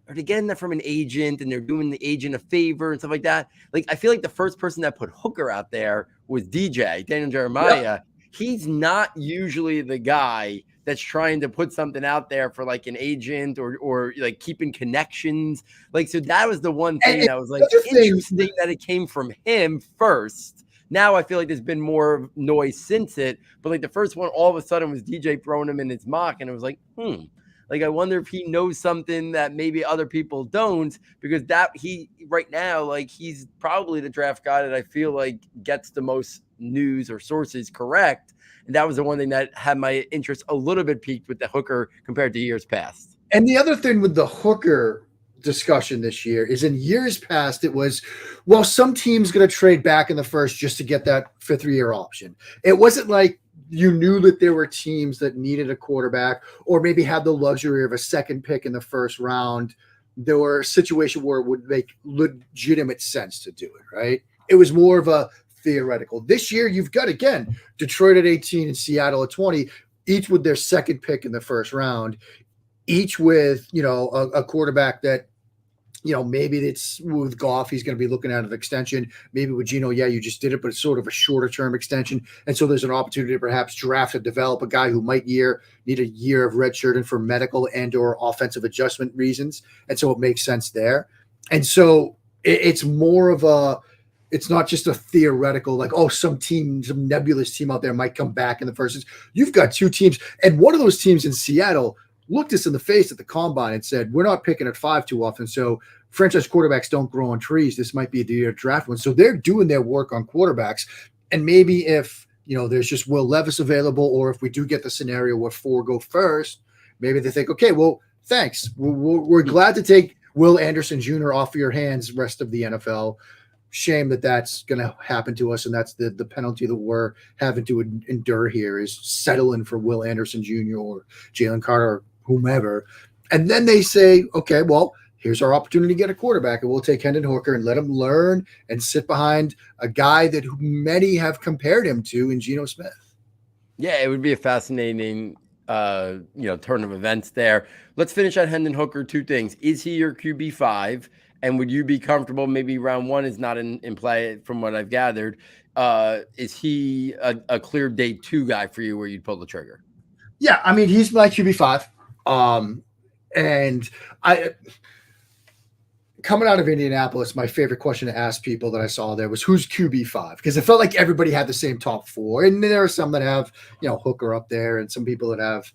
Speaker 1: are they getting that from an agent and they're doing the agent a favor and stuff like that? Like, I feel like the first person that put Hooker out there was Daniel Jeremiah. Yeah. He's not usually the guy that's trying to put something out there for like an agent or like keeping connections. Like, so that was the one thing that was like interesting that it came from him first. Now I feel like there's been more noise since it, but like the first one all of a sudden was DJ throwing him in his mock, and it was like, like, I wonder if he knows something that maybe other people don't, because that he right now, like, he's probably the draft guy that I feel like gets the most news or sources correct. And that was the one thing that had my interest a little bit peaked with the Hooker compared to years past.
Speaker 2: And the other thing with the Hooker discussion this year is in years past, it was, well, some team's going to trade back in the first just to get that fifth-year option. It wasn't like you knew that there were teams that needed a quarterback or maybe had the luxury of a second pick in the first round. There were a situation where it would make legitimate sense to do it, right? It was more of a theoretical. This year, you've got, again, Detroit at 18 and Seattle at 20, each with their second pick in the first round, each with, a quarterback that, maybe it's with Goff, he's going to be looking at an extension. Maybe with Geno, you just did it, but it's sort of a shorter term extension. And so there's an opportunity to perhaps draft and develop a guy who might need a year of redshirting for medical and or offensive adjustment reasons. And so it makes sense there. And so it's more of it's not just a theoretical, like, some nebulous team out there might come back in the first. You've got two teams. And one of those teams in Seattle looked us in the face at the combine and said, we're not picking at 5 too often. So franchise quarterbacks don't grow on trees. This might be the year to draft one. So they're doing their work on quarterbacks. And maybe if, there's just Will Levis available, or if we do get the scenario where 4 go first, maybe they think, okay, well, thanks. We're glad to take Will Anderson Jr. off your hands, rest of the NFL. Shame that that's going to happen to us. And that's the penalty that we're having to endure here, is settling for Will Anderson Jr. or Jalen Carter or whomever. And then they say, okay, well, here's our opportunity to get a quarterback, and we'll take Hendon Hooker and let him learn and sit behind a guy that many have compared him to in Geno Smith.
Speaker 1: Yeah, it would be a fascinating, turn of events there. Let's finish on Hendon Hooker. 2 things. Is he your QB5? And would you be comfortable, maybe round 1 is not in play from what I've gathered. Is he a clear day 2 guy for you where you'd pull the trigger?
Speaker 2: Yeah, I mean, he's my QB5. And coming out of Indianapolis, my favorite question to ask people that I saw there was, who's QB5? Because it felt like everybody had the same top 4. And there are some that have, Hooker up there, and some people that have,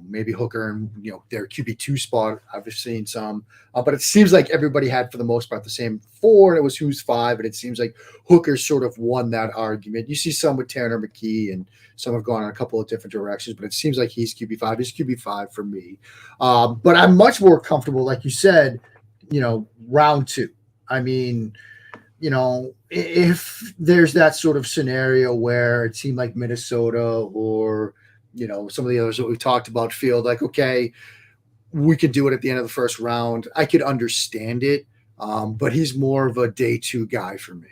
Speaker 2: maybe Hooker and, their QB2 spot. I've seen some, but it seems like everybody had, for the most part, the same 4, and it was who's 5. And it seems like Hooker sort of won that argument. You see some with Tanner McKee, and some have gone in a couple of different directions, but it seems like he's QB5. He's QB5 for me. But I'm much more comfortable, like you said, round 2. I mean, if there's that sort of scenario where a team like Minnesota or, some of the others that we've talked about feel like, okay, we could do it at the end of the first round, I could understand it. But he's more of a day 2 guy for me.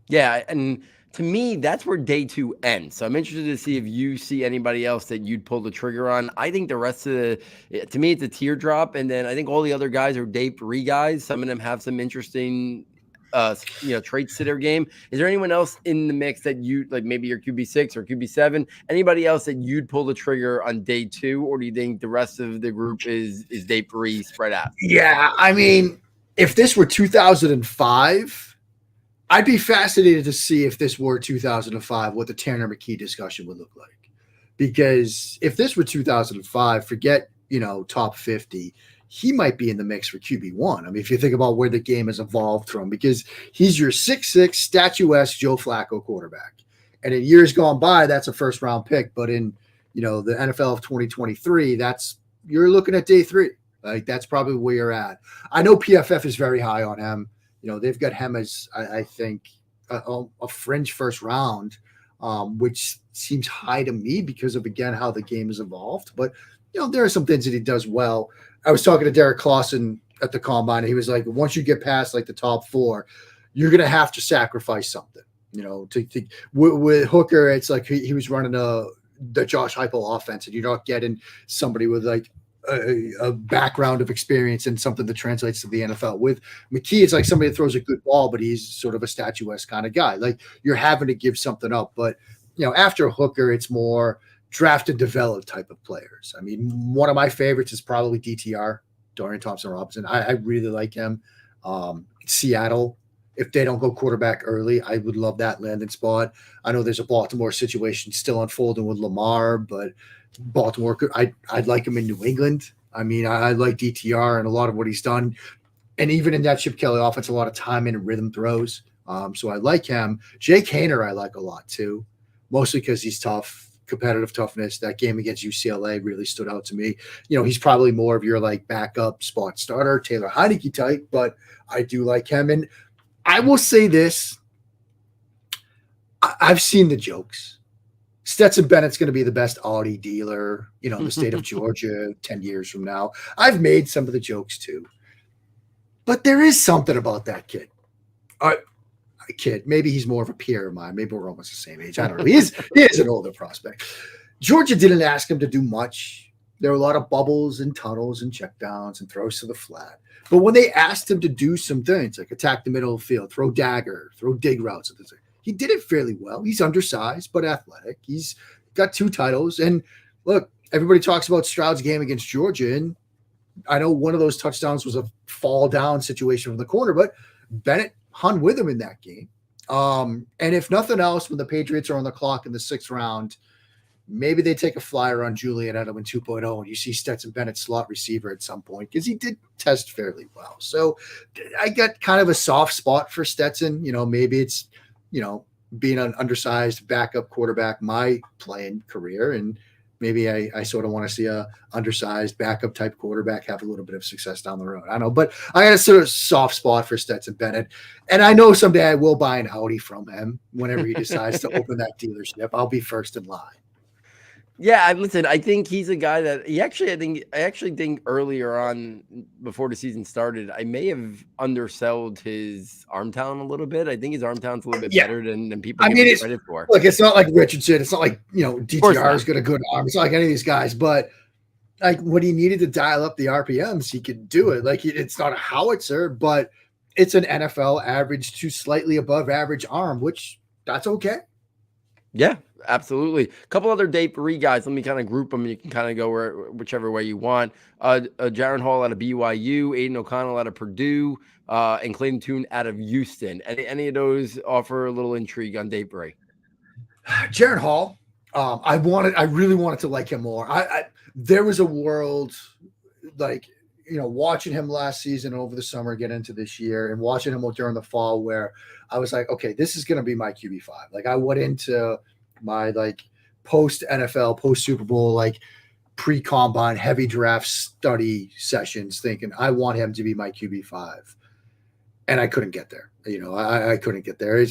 Speaker 1: Yeah. And to me, that's where day 2 ends. So I'm interested to see if you see anybody else that you'd pull the trigger on. I think the rest of to me, it's a teardrop. And then I think all the other guys are day 3 guys. Some of them have some interesting, traits to their game. Is there anyone else in the mix that you like, maybe your QB6 or QB7, anybody else that you'd pull the trigger on day 2? Or do you think the rest of the group is day 3 spread out?
Speaker 2: Yeah. I mean, if this were 2005, I'd be fascinated to see, if this were 2005, what the Tanner McKee discussion would look like. Because if this were 2005, forget, top 50, he might be in the mix for QB1. I mean, if you think about where the game has evolved from, because he's your 6'6", statuesque Joe Flacco quarterback. And in years gone by, that's a first-round pick. But in the NFL of 2023, you're looking at day 3. Like that's probably where you're at. I know PFF is very high on him. They've got him as I think a fringe first round, which seems high to me because of again how the game has evolved. But there are some things that he does well. I was talking to Derek Clausen at the combine. And he was like, once you get past like the top 4, you're gonna have to sacrifice something. With Hooker, it's like he was running the Josh Heupel offense, and you're not getting somebody with like a background of experience and something that translates to the NFL. With McKee, it's like somebody that throws a good ball, but he's sort of a statuesque kind of guy. Like you're having to give something up. But after Hooker, it's more draft and develop type of players. I mean, one of my favorites is probably DTR, Dorian Thompson-Robinson. I really like him. Seattle, if they don't go quarterback early, I would love that landing spot. I know there's a Baltimore situation still unfolding with Lamar, but Baltimore, I'd like him in New England. I mean, I like DTR and a lot of what he's done. And even in that Chip Kelly offense, a lot of time and rhythm throws. So I like him. Jake Haener, I like a lot too, mostly because he's tough, competitive toughness. That game against UCLA really stood out to me. He's probably more of your like backup spot starter, Taylor Heineke type, but I do like him. And I will say this. I've seen the jokes. Stetson Bennett's going to be the best Audi dealer, in the state of Georgia 10 years from now. I've made some of the jokes too. But there is something about that kid. Kid, maybe he's more of a peer of mine. Maybe we're almost the same age. I don't know. He is an older prospect. Georgia didn't ask him to do much. There were a lot of bubbles and tunnels and checkdowns and throws to the flat. But when they asked him to do some things, like attack the middle of the field, throw dagger, throw dig routes, he did it fairly well. He's undersized, but athletic. He's got 2 titles. And look, everybody talks about Stroud's game against Georgia. And I know one of those touchdowns was a fall down situation from the corner, but Bennett hung with him in that game. And if nothing else, when the Patriots are on the clock in the 6th round, maybe they take a flyer on Julian Edelman 2.0 and you see Stetson Bennett slot receiver at some point because he did test fairly well. So I got kind of a soft spot for Stetson. Maybe it's, being an undersized backup quarterback my playing career. And maybe I sort of want to see a undersized backup type quarterback have a little bit of success down the road. I don't know, but I got a sort of soft spot for Stetson Bennett. And I know someday I will buy an Audi from him whenever he decides to open that dealership. I'll be first in line.
Speaker 1: Yeah, listen, I think he's a guy that I actually think earlier on before the season started, I may have undersold his arm talent a little bit. I think his arm talent's a little bit better than people give him credit for.
Speaker 2: Look, it's not like Richardson. It's not like, DTR has got a good arm. It's not like any of these guys, but like when he needed to dial up the RPMs, he could do it. Like it's not a howitzer, but it's an NFL average to slightly above average arm, which that's okay.
Speaker 1: Yeah, absolutely. A couple other day 3 guys. Let me kind of group them. You can kind of go whichever way you want. Jaron Hall out of BYU, Aiden O'Connell out of Purdue, and Clayton Tune out of Houston. Any of those offer a little intrigue on day 3?
Speaker 2: Jaron Hall. I really wanted to like him more. There was a world like, watching him last season over the summer, get into this year, and watching him during the fall where I was like, okay, this is going to be my QB5. Like I went into my like post NFL, post Super Bowl, like pre-combine heavy draft study sessions thinking I want him to be my QB5. And I couldn't get there. I couldn't get there.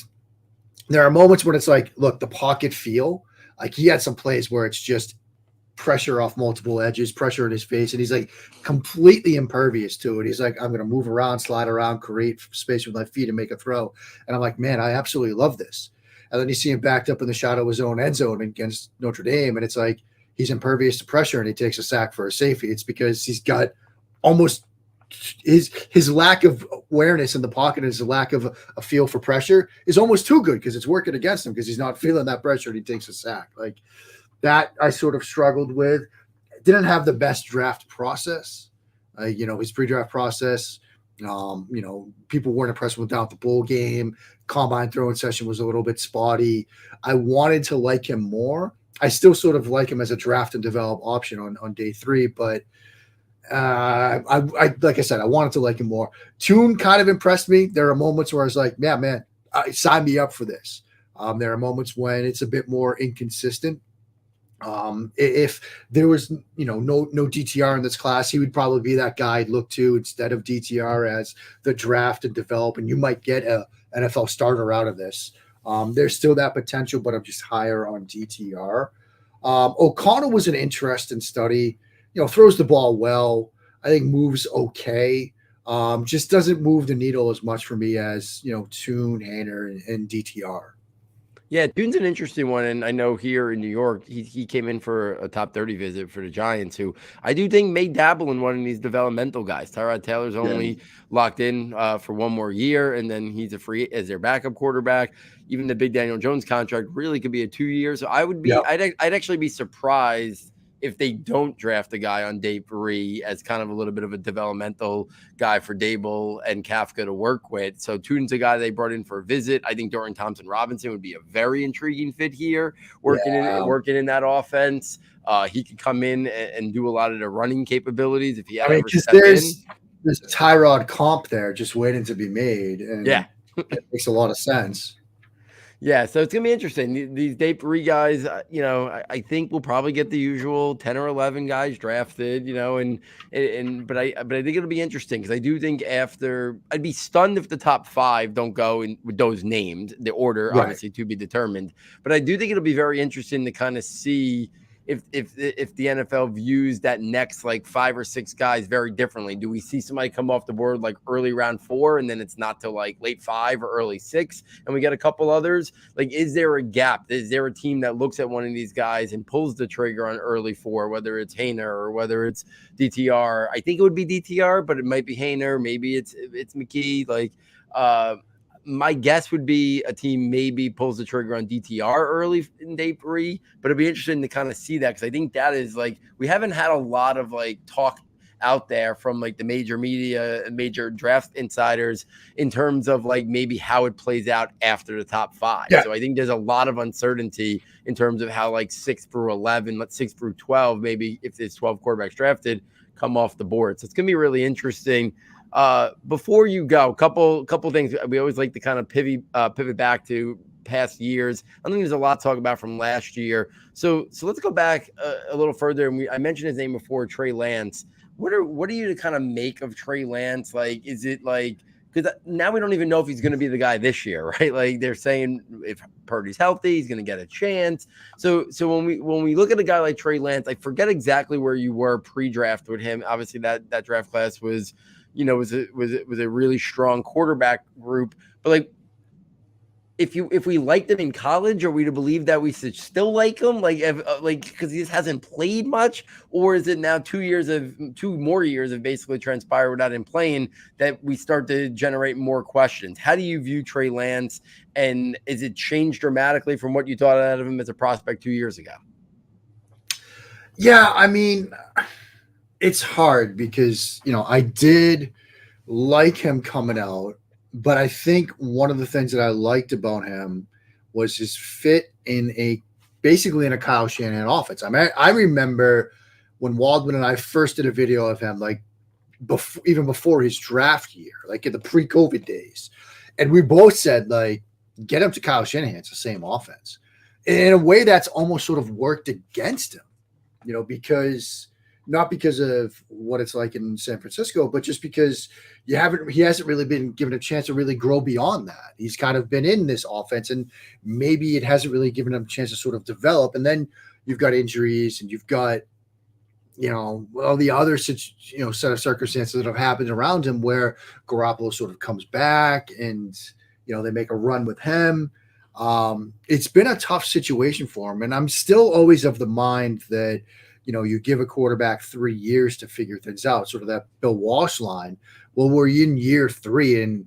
Speaker 2: There are moments when it's like, look, the pocket feel, like he had some plays where it's just pressure off multiple edges, pressure in his face, and he's like completely impervious to it. He's like, I'm going to move around, slide around, create space with my feet and make a throw. And I'm like, man, I absolutely love this. And then you see him backed up in the shadow of his own end zone against Notre Dame, and it's like he's impervious to pressure and he takes a sack for a safety. It's because he's got almost his lack of awareness in the pocket and his lack of a feel for pressure is almost too good because it's working against him because he's not feeling that pressure and he takes a sack. Like that I sort of struggled with. Didn't have the best draft process. His pre-draft process, people weren't impressed with down at the bowl game. Combine throwing session was a little bit spotty. I wanted to like him more. I still sort of like him as a draft and develop option on day 3, but I like I said, I wanted to like him more. Tune kind of impressed me. There are moments where I was like, yeah, man, sign me up for this. There are moments when it's a bit more inconsistent. If there was, no DTR in this class, he would probably be that guy I'd look to instead of DTR as the draft and develop, and you might get a NFL starter out of this. There's still that potential, but I'm just higher on DTR. O'Connell was an interesting study. Throws the ball well. I think moves okay. Just doesn't move the needle as much for me as Toon, Hainer, and DTR.
Speaker 1: Yeah, Dune's an interesting one, and I know here in New York, he came in for a top 30 visit for the Giants, who I do think may dabble in one of these developmental guys. Tyrod Taylor's only locked in for one more year, and then he's a free as their backup quarterback. Even the big Daniel Jones contract really could be a 2 year. So I'd actually be surprised if they don't draft a guy on day 3 as kind of a little bit of a developmental guy for Dable and Kafka to work with. So Tutin's a guy they brought in for a visit. I think Dorian Thompson-Robinson would be a very intriguing fit here, working in that offense. He could come in and do a lot of the running capabilities if he had ever stepped in.
Speaker 2: There's a Tyrod comp there just waiting to be made. And it makes a lot of sense.
Speaker 1: Yeah, so it's gonna be interesting. These day 3 guys, I think we'll probably get the usual 10 or 11 guys drafted, but I think it'll be interesting because I do think I'd be stunned if the top 5 don't go in with those named. The order obviously to be determined, but I do think it'll be very interesting to kind of see if the NFL views that next like 5 or 6 guys very differently. Do we see somebody come off the board like early round 4 and then it's not till like late 5 or early 6 and we get a couple others? Like, is there a gap? Is there a team that looks at one of these guys and pulls the trigger on early 4, whether it's Hainer or whether it's DTR? I think it would be DTR, but it might be Hainer. Maybe it's McKee. Like, my guess would be a team maybe pulls the trigger on DTR early in day 3, but it'd be interesting to kind of see that because I think that is like we haven't had a lot of like talk out there from like the major media and major draft insiders in terms of like maybe how it plays out after the top 5. Yeah. So I think there's a lot of uncertainty in terms of how like 6 through 11, 6 through 12, maybe if there's 12 quarterbacks drafted, come off the board. So it's going to be really interesting. Before you go, couple things we always like to kind of pivot back to past years. I think there's a lot to talk about from last year. So let's go back a little further. And I mentioned his name before, Trey Lance. What are you to kind of make of Trey Lance? Like, is it like, because now we don't even know if he's going to be the guy this year, right? Like they're saying if Purdy's healthy, he's going to get a chance. So when we look at a guy like Trey Lance, I forget exactly where you were pre-draft with him. Obviously that draft class was a really strong quarterback group, but like if we liked him in college, are we to believe that we should still like him, like because he just hasn't played much, or is it now 2 more years of basically transpired without him playing that we start to generate more questions? How do you view Trey Lance, and is it changed dramatically from what you thought out of him as a prospect 2 years ago?
Speaker 2: Yeah, I mean, it's hard because, I did like him coming out, but I think one of the things that I liked about him was his fit basically in a Kyle Shanahan offense. I mean, I remember when Waldman and I first did a video of him, like even before his draft year, like in the pre-COVID days. And we both said, like, get him to Kyle Shanahan. It's the same offense. And in a way that's almost sort of worked against him, because not because of what it's like in San Francisco, but just because he hasn't really been given a chance to really grow beyond that. He's kind of been in this offense and maybe it hasn't really given him a chance to sort of develop. And then you've got injuries and you've got, all the other, set of circumstances that have happened around him where Garoppolo sort of comes back and, they make a run with him. It's been a tough situation for him. And I'm still always of the mind that, you give a quarterback 3 years to figure things out, sort of that Bill Walsh line. Well, we're in year 3 and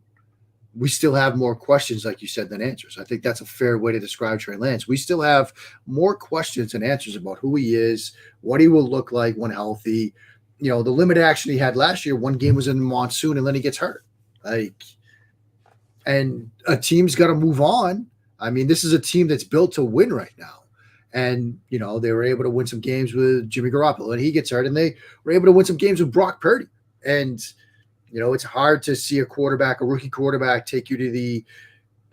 Speaker 2: we still have more questions, like you said, than answers. I think that's a fair way to describe Trey Lance. We still have more questions than answers about who he is, what he will look like when healthy. The limited action he had last year, one game was in the monsoon and then he gets hurt. And a team's got to move on. I mean, this is a team that's built to win right now. And, they were able to win some games with Jimmy Garoppolo and he gets hurt, and they were able to win some games with Brock Purdy. And, it's hard to see a rookie quarterback take you to the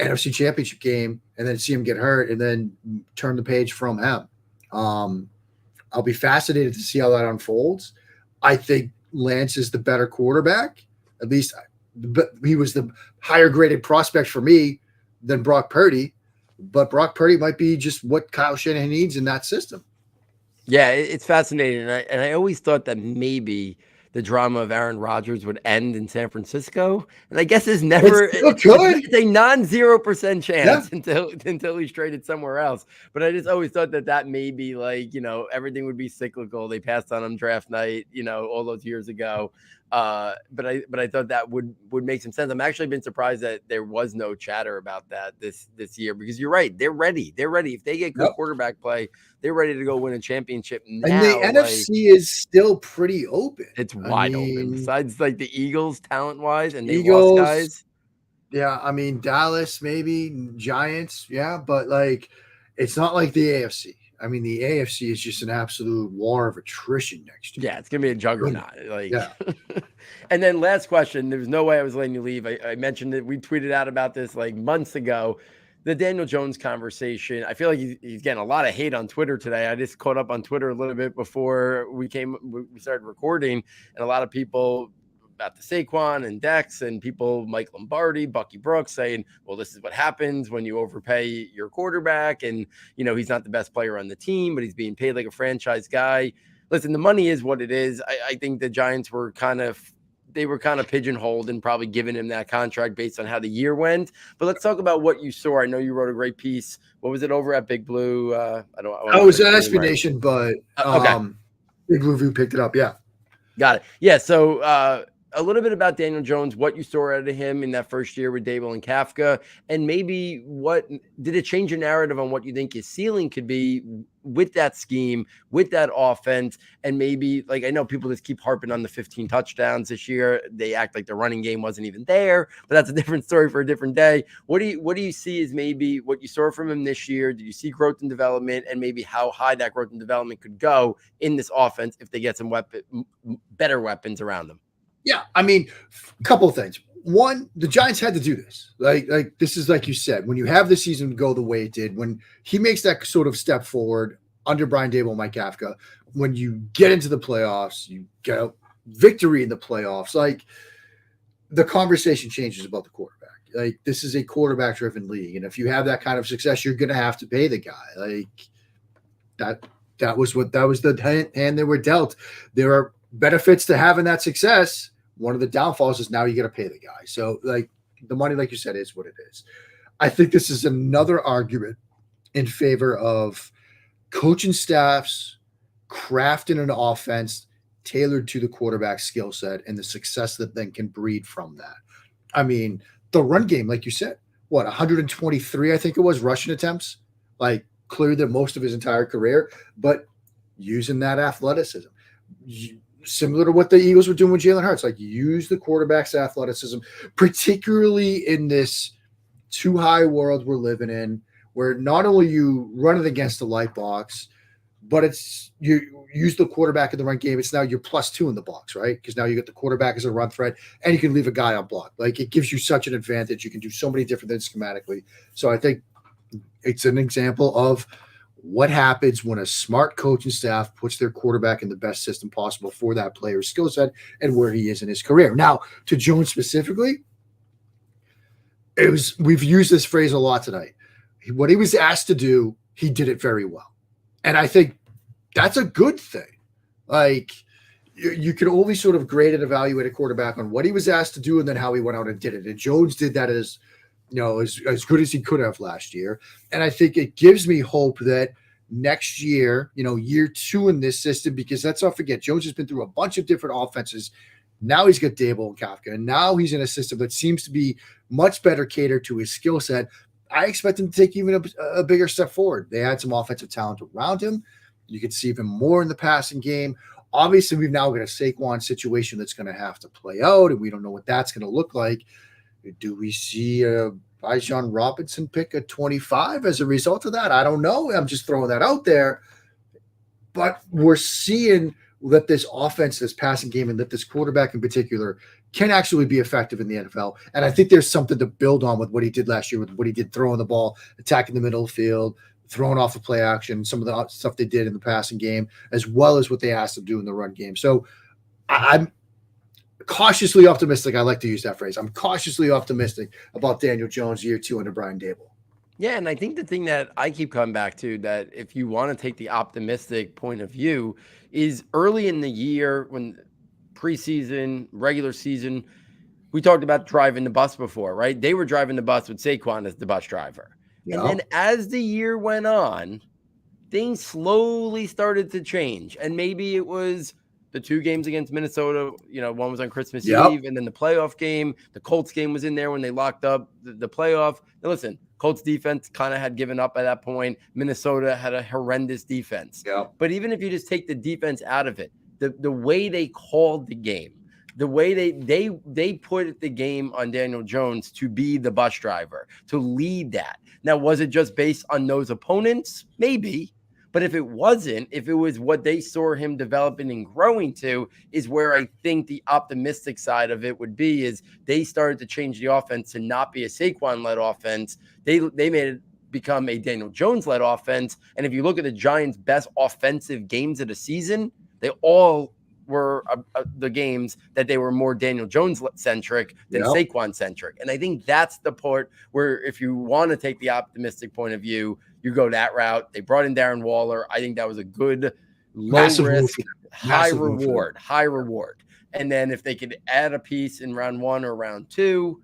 Speaker 2: NFC Championship game and then see him get hurt and then turn the page from him. I'll be fascinated to see how that unfolds. I think Lance is the better quarterback. At least he was the higher graded prospect for me than Brock Purdy. But Brock Purdy might be just what Kyle Shanahan needs in that system.
Speaker 1: Yeah, it's fascinating. And I always thought that maybe the drama of Aaron Rodgers would end in San Francisco. And I guess it's never it's a non-0% chance until he's traded somewhere else. But I just always thought that may be like, everything would be cyclical. They passed on him draft night, all those years ago. But I thought that would make some sense. I'm actually been surprised that there was no chatter about that this year, because you're right. They're ready. If they get good quarterback play, they're ready to go win a championship. Now,
Speaker 2: and the NFC is still pretty open.
Speaker 1: It's wide open. Besides like the Eagles talent wise, and they lost guys.
Speaker 2: Yeah, I mean Dallas, maybe Giants, yeah, but like it's not like the AFC. I mean, the AFC is just an absolute war of attrition next year.
Speaker 1: Yeah, it's gonna be a juggernaut. And then last question. There's no way I was letting you leave. I mentioned it. We tweeted out about this like months ago. The Daniel Jones conversation. I feel like he's getting a lot of hate on Twitter today. I just caught up on Twitter a little bit before we started recording, and a lot of people about the Saquon and Dex and people, Mike Lombardi, Bucky Brooks, saying, well, this is what happens when you overpay your quarterback. And, he's not the best player on the team, but he's being paid like a franchise guy. Listen, the money is what it is. I think the Giants were kind of pigeonholed and probably giving him that contract based on how the year went. But let's talk about what you saw. I know you wrote a great piece. What was it over at Big Blue? I
Speaker 2: was at SB Nation, but Big Blue View picked it up. Yeah.
Speaker 1: Got it. Yeah. So, a little bit about Daniel Jones, what you saw out of him in that first year with Dable and Kafka, and maybe what did it change your narrative on what you think his ceiling could be with that scheme, with that offense, and maybe like I know people just keep harping on the 15 touchdowns this year. They act like the running game wasn't even there, but that's a different story for a different day. What do you see as maybe what you saw from him this year? Do you see growth and development, and maybe how high that growth and development could go in this offense if they get some better weapons around them?
Speaker 2: Yeah, I mean, a couple of things. One, the Giants had to do this. Like this is like you said, when you have the season go the way it did, when he makes that sort of step forward under Brian Dable and Mike Kafka, when you get into the playoffs, you get a victory in the playoffs, like the conversation changes about the quarterback. Like this is a quarterback-driven league, and if you have that kind of success, you're going to have to pay the guy. Like that was the hand they were dealt. There are benefits to having that success. One of the downfalls is now you got to pay the guy. So like the money, like you said, is what it is. I think this is another argument in favor of coaching staffs crafting an offense tailored to the quarterback skill set and the success that then can breed from that. I mean, the run game, like you said, 123, I think it was, rushing attempts, like cleared the most of his entire career, but using that athleticism. Similar to what the Eagles were doing with Jalen Hurts, like use the quarterback's athleticism, particularly in this too high world we're living in, where not only you run it against the light box, but it's you use the quarterback in the run game. It's now you're +2 in the box, right? Because now you get the quarterback as a run threat, and you can leave a guy on block. Like it gives you such an advantage. You can do so many different things schematically. So I think it's an example of what happens when a smart coaching staff puts their quarterback in the best system possible for that player's skill set and where he is in his career. Now, to Jones specifically, we've used this phrase a lot tonight. What he was asked to do, he did it very well. And I think that's a good thing. Like you can only sort of grade and evaluate a quarterback on what he was asked to do and then how he went out and did it. And Jones did that as good as he could have last year. And I think it gives me hope that next year, year 2 in this system, because let's not forget, Jones has been through a bunch of different offenses. Now he's got Dable and Kafka, and now he's in a system that seems to be much better catered to his skill set. I expect him to take even a bigger step forward. They had some offensive talent around him. You can see even more in the passing game. Obviously, we've now got a Saquon situation that's going to have to play out, and we don't know what that's going to look like. Do we see a Bijan Robinson pick at 25 as a result of that? I don't know. I'm just throwing that out there. But we're seeing that this offense, this passing game, and that this quarterback in particular can actually be effective in the NFL. And I think there's something to build on with what he did last year, with what he did throwing the ball, attacking the middle of the field, throwing off the play action, some of the stuff they did in the passing game, as well as what they asked them to do in the run game. So I'm cautiously optimistic. I like to use that phrase. I'm cautiously optimistic about Daniel Jones year 2 under Brian Daboll.
Speaker 1: Yeah, and I think the thing that I keep coming back to, that if you want to take the optimistic point of view, is early in the year when preseason, regular season, we talked about driving the bus before, right? They were driving the bus with Saquon as the bus driver.
Speaker 2: Yeah.
Speaker 1: And then as the year went on, things slowly started to change. And maybe it was the 2 games against Minnesota, one was on Christmas Eve, and then the playoff game. The Colts game was in there when they locked up the playoff. Now listen, Colts defense kind of had given up at that point. Minnesota had a horrendous defense.
Speaker 2: Yep.
Speaker 1: But even if you just take the defense out of it, the way they called the game, the way they put the game on Daniel Jones to be the bus driver, to lead that. Now, was it just based on those opponents? Maybe. But if it wasn't, if it was what they saw him developing and growing to, is where I think the optimistic side of it would be, is they started to change the offense to not be a Saquon-led offense. They made it become a Daniel Jones-led offense. And if you look at the Giants' best offensive games of the season, they all were the games that they were more Daniel Jones-centric than Saquon-centric. And I think that's the part where, if you want to take the optimistic point of view, you go that route. They brought in Darren Waller. I think that was a good, low risk, high reward. And then if they could add a piece in round 1 or round 2,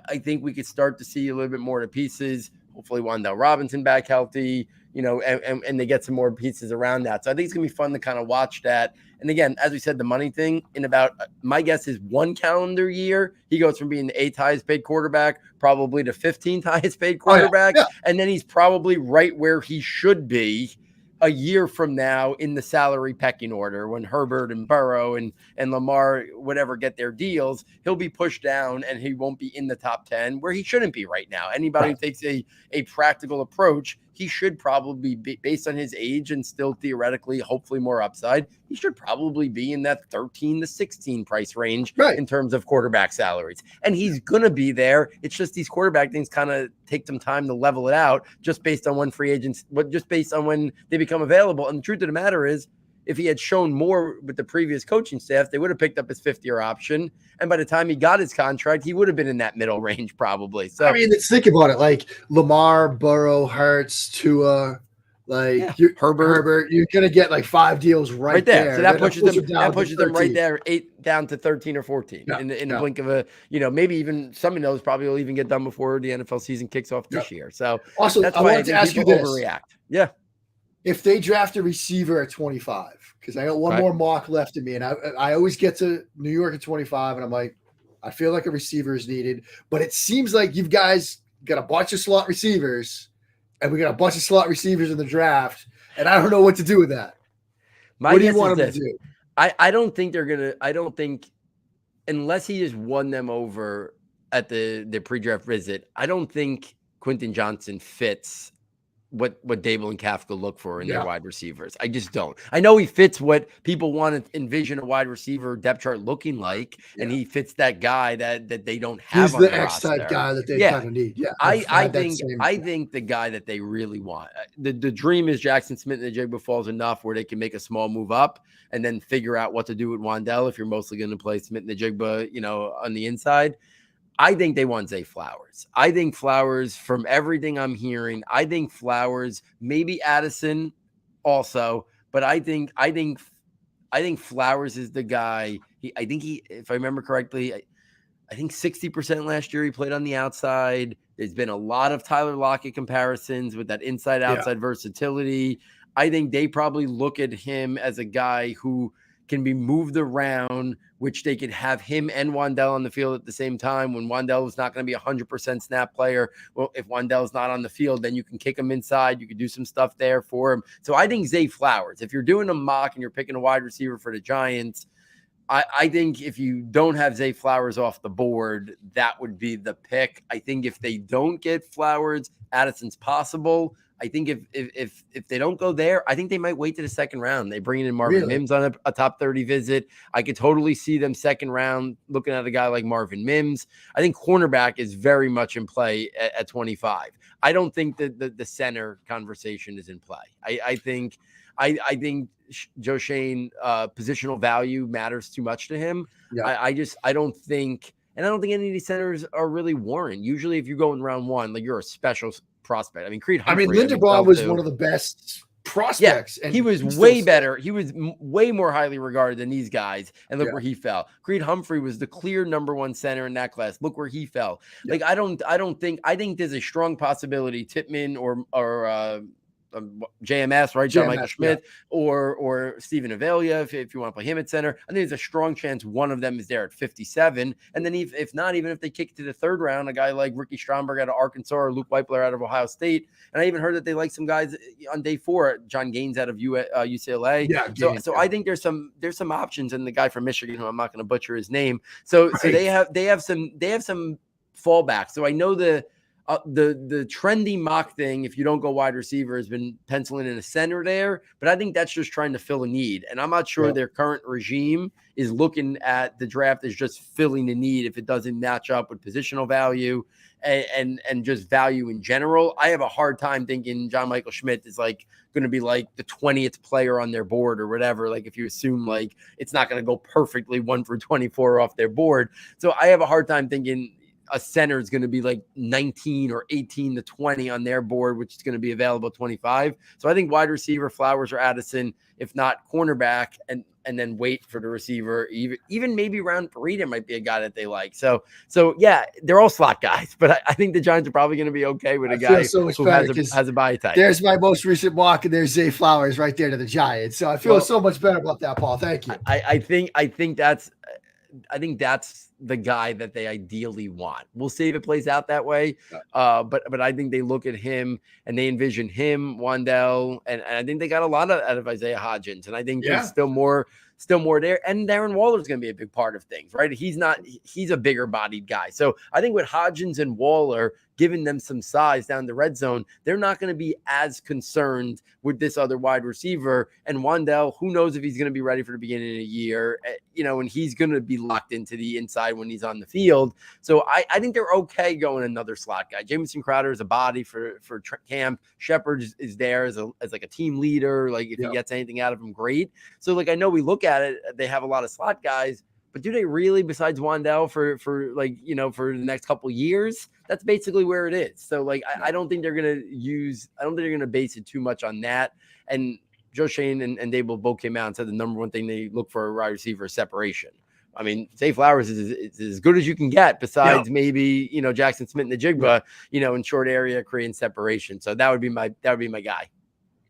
Speaker 1: I think we could start to see a little bit more of the pieces. Hopefully Wan'Dale Robinson back healthy, and they get some more pieces around that. So I think it's going to be fun to kind of watch that. And again, as we said, the money thing, in about, my guess is 1 calendar year, he goes from being the 8th highest paid quarterback, probably to 15th highest paid quarterback. Oh, yeah. And then he's probably right where he should be a year from now in the salary pecking order, when Herbert and Burrow and Lamar, whatever, get their deals. He'll be pushed down and he won't be in the top 10, where he shouldn't be right now. Anybody who takes a practical approach, he should probably be, based on his age and still theoretically, hopefully more upside, he should probably be in that 13 to 16 price range in terms of quarterback salaries. And he's going to be there. It's just these quarterback things kind of take some time to level it out, just based on when free agents, just based on when they become available. And the truth of the matter is, if he had shown more with the previous coaching staff, they would have picked up his 5th-year option. And by the time he got his contract, he would have been in that middle range probably. So,
Speaker 2: I mean, let's think about it. Like Lamar, Burrow, Hurts, Tua, Herbert, you're going to get like 5 deals right there.
Speaker 1: So that pushes them right there, 8 down to 13 or 14 in the blink of a, maybe even some of those probably will even get done before the NFL season kicks off this year. So
Speaker 2: also,
Speaker 1: that's
Speaker 2: I
Speaker 1: why
Speaker 2: wanted to ask you this.
Speaker 1: Overreact. Yeah.
Speaker 2: If they draft a receiver at 25, because I got one more mock left in me, and I always get to New York at 25, and I'm like, I feel like a receiver is needed, but it seems like you guys got a bunch of slot receivers, and we got a bunch of slot receivers in the draft, and I don't know what to do with that. What do you want them to do?
Speaker 1: I don't think they're going to – I don't think – unless he just won them over at the pre-draft visit, I don't think Quentin Johnson fits what Dable and Kafka look for in their wide receivers. I just don't. I know he fits what people want to envision a wide receiver depth chart looking like, and he fits that guy that they don't have.
Speaker 2: He's the X-type guy that they kind of need. Yeah,
Speaker 1: I think the guy that they really want. The dream is Jackson Smith and the Jigba falls enough where they can make a small move up and then figure out what to do with Wan'Dale if you're mostly going to play Smith and the Jigba, on the inside. I think they want Zay Flowers. I think Flowers, from everything I'm hearing, maybe Addison also, but I think Flowers is the guy. If I remember correctly, I think 60% last year he played on the outside. There's been a lot of Tyler Lockett comparisons with that inside-outside versatility. I think they probably look at him as a guy who can be moved around, which they could have him and Wan'Dale on the field at the same time when Wan'Dale was not going to be 100% snap player. Well, if Wan'Dale's not on the field, then you can kick him inside. You could do some stuff there for him. So I think Zay Flowers, if you're doing a mock and you're picking a wide receiver for the Giants, I think if you don't have Zay Flowers off the board, that would be the pick. I think if they don't get Flowers, Addison's possible. I think if they don't go there, I think they might wait to the second round. They bring in Marvin
Speaker 2: Really?
Speaker 1: Mims on a top 30 visit. I could totally see them second round looking at a guy like Marvin Mims. I think cornerback is very much in play at 25. I don't think that the center conversation is in play. I think Joe Shane positional value matters too much to him.
Speaker 2: Yeah.
Speaker 1: I don't think. And I don't think any of these centers are really warrant. Usually, if you go in round one, like you're a special prospect. I mean, Creed Humphrey.
Speaker 2: Linderbaum was one of the best prospects.
Speaker 1: Yeah, and he was way better. He was way more highly regarded than these guys. And look where he fell. Creed Humphrey was the clear number one center in that class. Look where he fell. Yeah. Like I think there's a strong possibility Tippmann or JMS, right? John Michael Schmidt, or Steven Avelia, if you want to play him at center. I think there's a strong chance one of them is there at 57. And then if not, even if they kick it to the third round, a guy like Ricky Stromberg out of Arkansas or Luke Weipler out of Ohio State. And I even heard that they like some guys on day 4, John Gaines out of UCLA. Yeah, so I think there's some options, and the guy from Michigan, who I'm not going to butcher his name. So they have some fallbacks. So I know the trendy mock thing, if you don't go wide receiver, has been penciling in a center there, but I think that's just trying to fill a need. And I'm not sure their current regime is looking at the draft as just filling the need if it doesn't match up with positional value and just value in general. I have a hard time thinking John Michael Schmidt is like going to be like the 20th player on their board or whatever. Like if you assume like it's not going to go perfectly 1 for 24 off their board. So I have a hard time thinking a center is going to be like 19 or 18 to 20 on their board, which is going to be available 25. So I think wide receiver, Flowers or Addison, if not cornerback, and then wait for the receiver. Even maybe round Parita might be a guy that they like. So yeah, they're all slot guys, but I think the Giants are probably going to be okay with a guy who has a body type.
Speaker 2: There's my most recent mock, and there's Zay Flowers right there to the Giants. So I feel so much better about that, Paul. Thank you.
Speaker 1: I think that's the guy that they ideally want. We'll see if it plays out that way. But I think they look at him and they envision him, Wandell, and I think they got a lot out of Isaiah Hodgins. And I think there's still more there. And Darren Waller's going to be a big part of things, right? He's a bigger bodied guy. So I think with Hodgins and Waller giving them some size down the red zone, they're not going to be as concerned with this other wide receiver. And Wandell, who knows if he's going to be ready for the beginning of the year, and he's going to be locked into the inside when he's on the field. So I think they're okay going another slot guy. Jamison Crowder is a body for camp. Shepard is there as like a team leader. Like if he gets anything out of him, great. So like, I know we look at it, they have a lot of slot guys, but do they really, besides Wandell for the next couple years? That's basically where it is. So like, I don't think they're going to base it too much on that. And Joe Shane and Dable both came out and said the number one thing they look for a wide receiver is separation. I mean, Zay Flowers is as good as you can get besides maybe, Jackson Smith and the Jigba, in short area creating separation. So that would be my guy.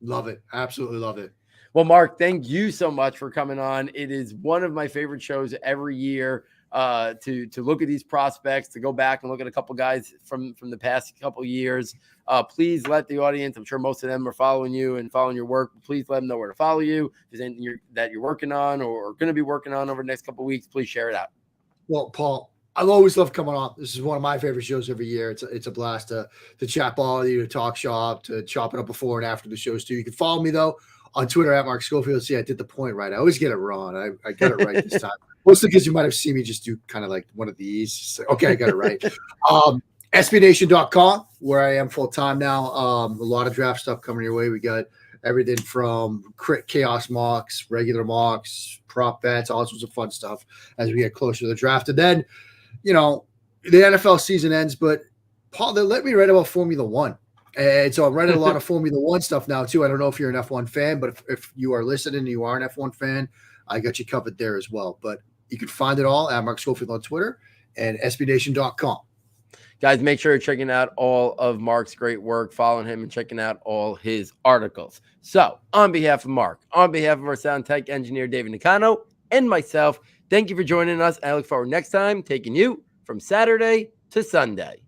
Speaker 2: Love it. Absolutely love it.
Speaker 1: Well, Mark, thank you so much for coming on. It is one of my favorite shows every year to look at these prospects, to go back and look at a couple guys from the past couple years. Please let the audience, I'm sure most of them are following you and following your work. Please let them know where to follow you. If there's anything that you're working on or going to be working on over the next couple of weeks, please share it out.
Speaker 2: Well, Paul, I've always loved coming on. This is one of my favorite shows every year. It's a blast to chat ball with you, to talk shop, to chop it up before and after the shows too. You can follow me though on Twitter at Mark Schofield. See, I did the point right. I always get it wrong. I got it right this time. Mostly because you might have seen me just do kind of like one of these. So, okay, I got it right. SBNation.com, where I am full time now. A lot of draft stuff coming your way. We got everything from chaos mocks, regular mocks, prop bets, all sorts of fun stuff as we get closer to the draft. And then, the NFL season ends, but Paul, they let me write about Formula One. And so I'm writing a lot of Formula One stuff now too. I don't know if you're an F1 fan, but if you are listening and you are an F1 fan, I got you covered there as well. But you can find it all at Mark Schofield on Twitter and SBNation.com.
Speaker 1: Guys, make sure you're checking out all of Mark's great work, following him and checking out all his articles. So on behalf of Mark, on behalf of our sound tech engineer, David Nakano, and myself, thank you for joining us. I look forward next time taking you from Saturday to Sunday.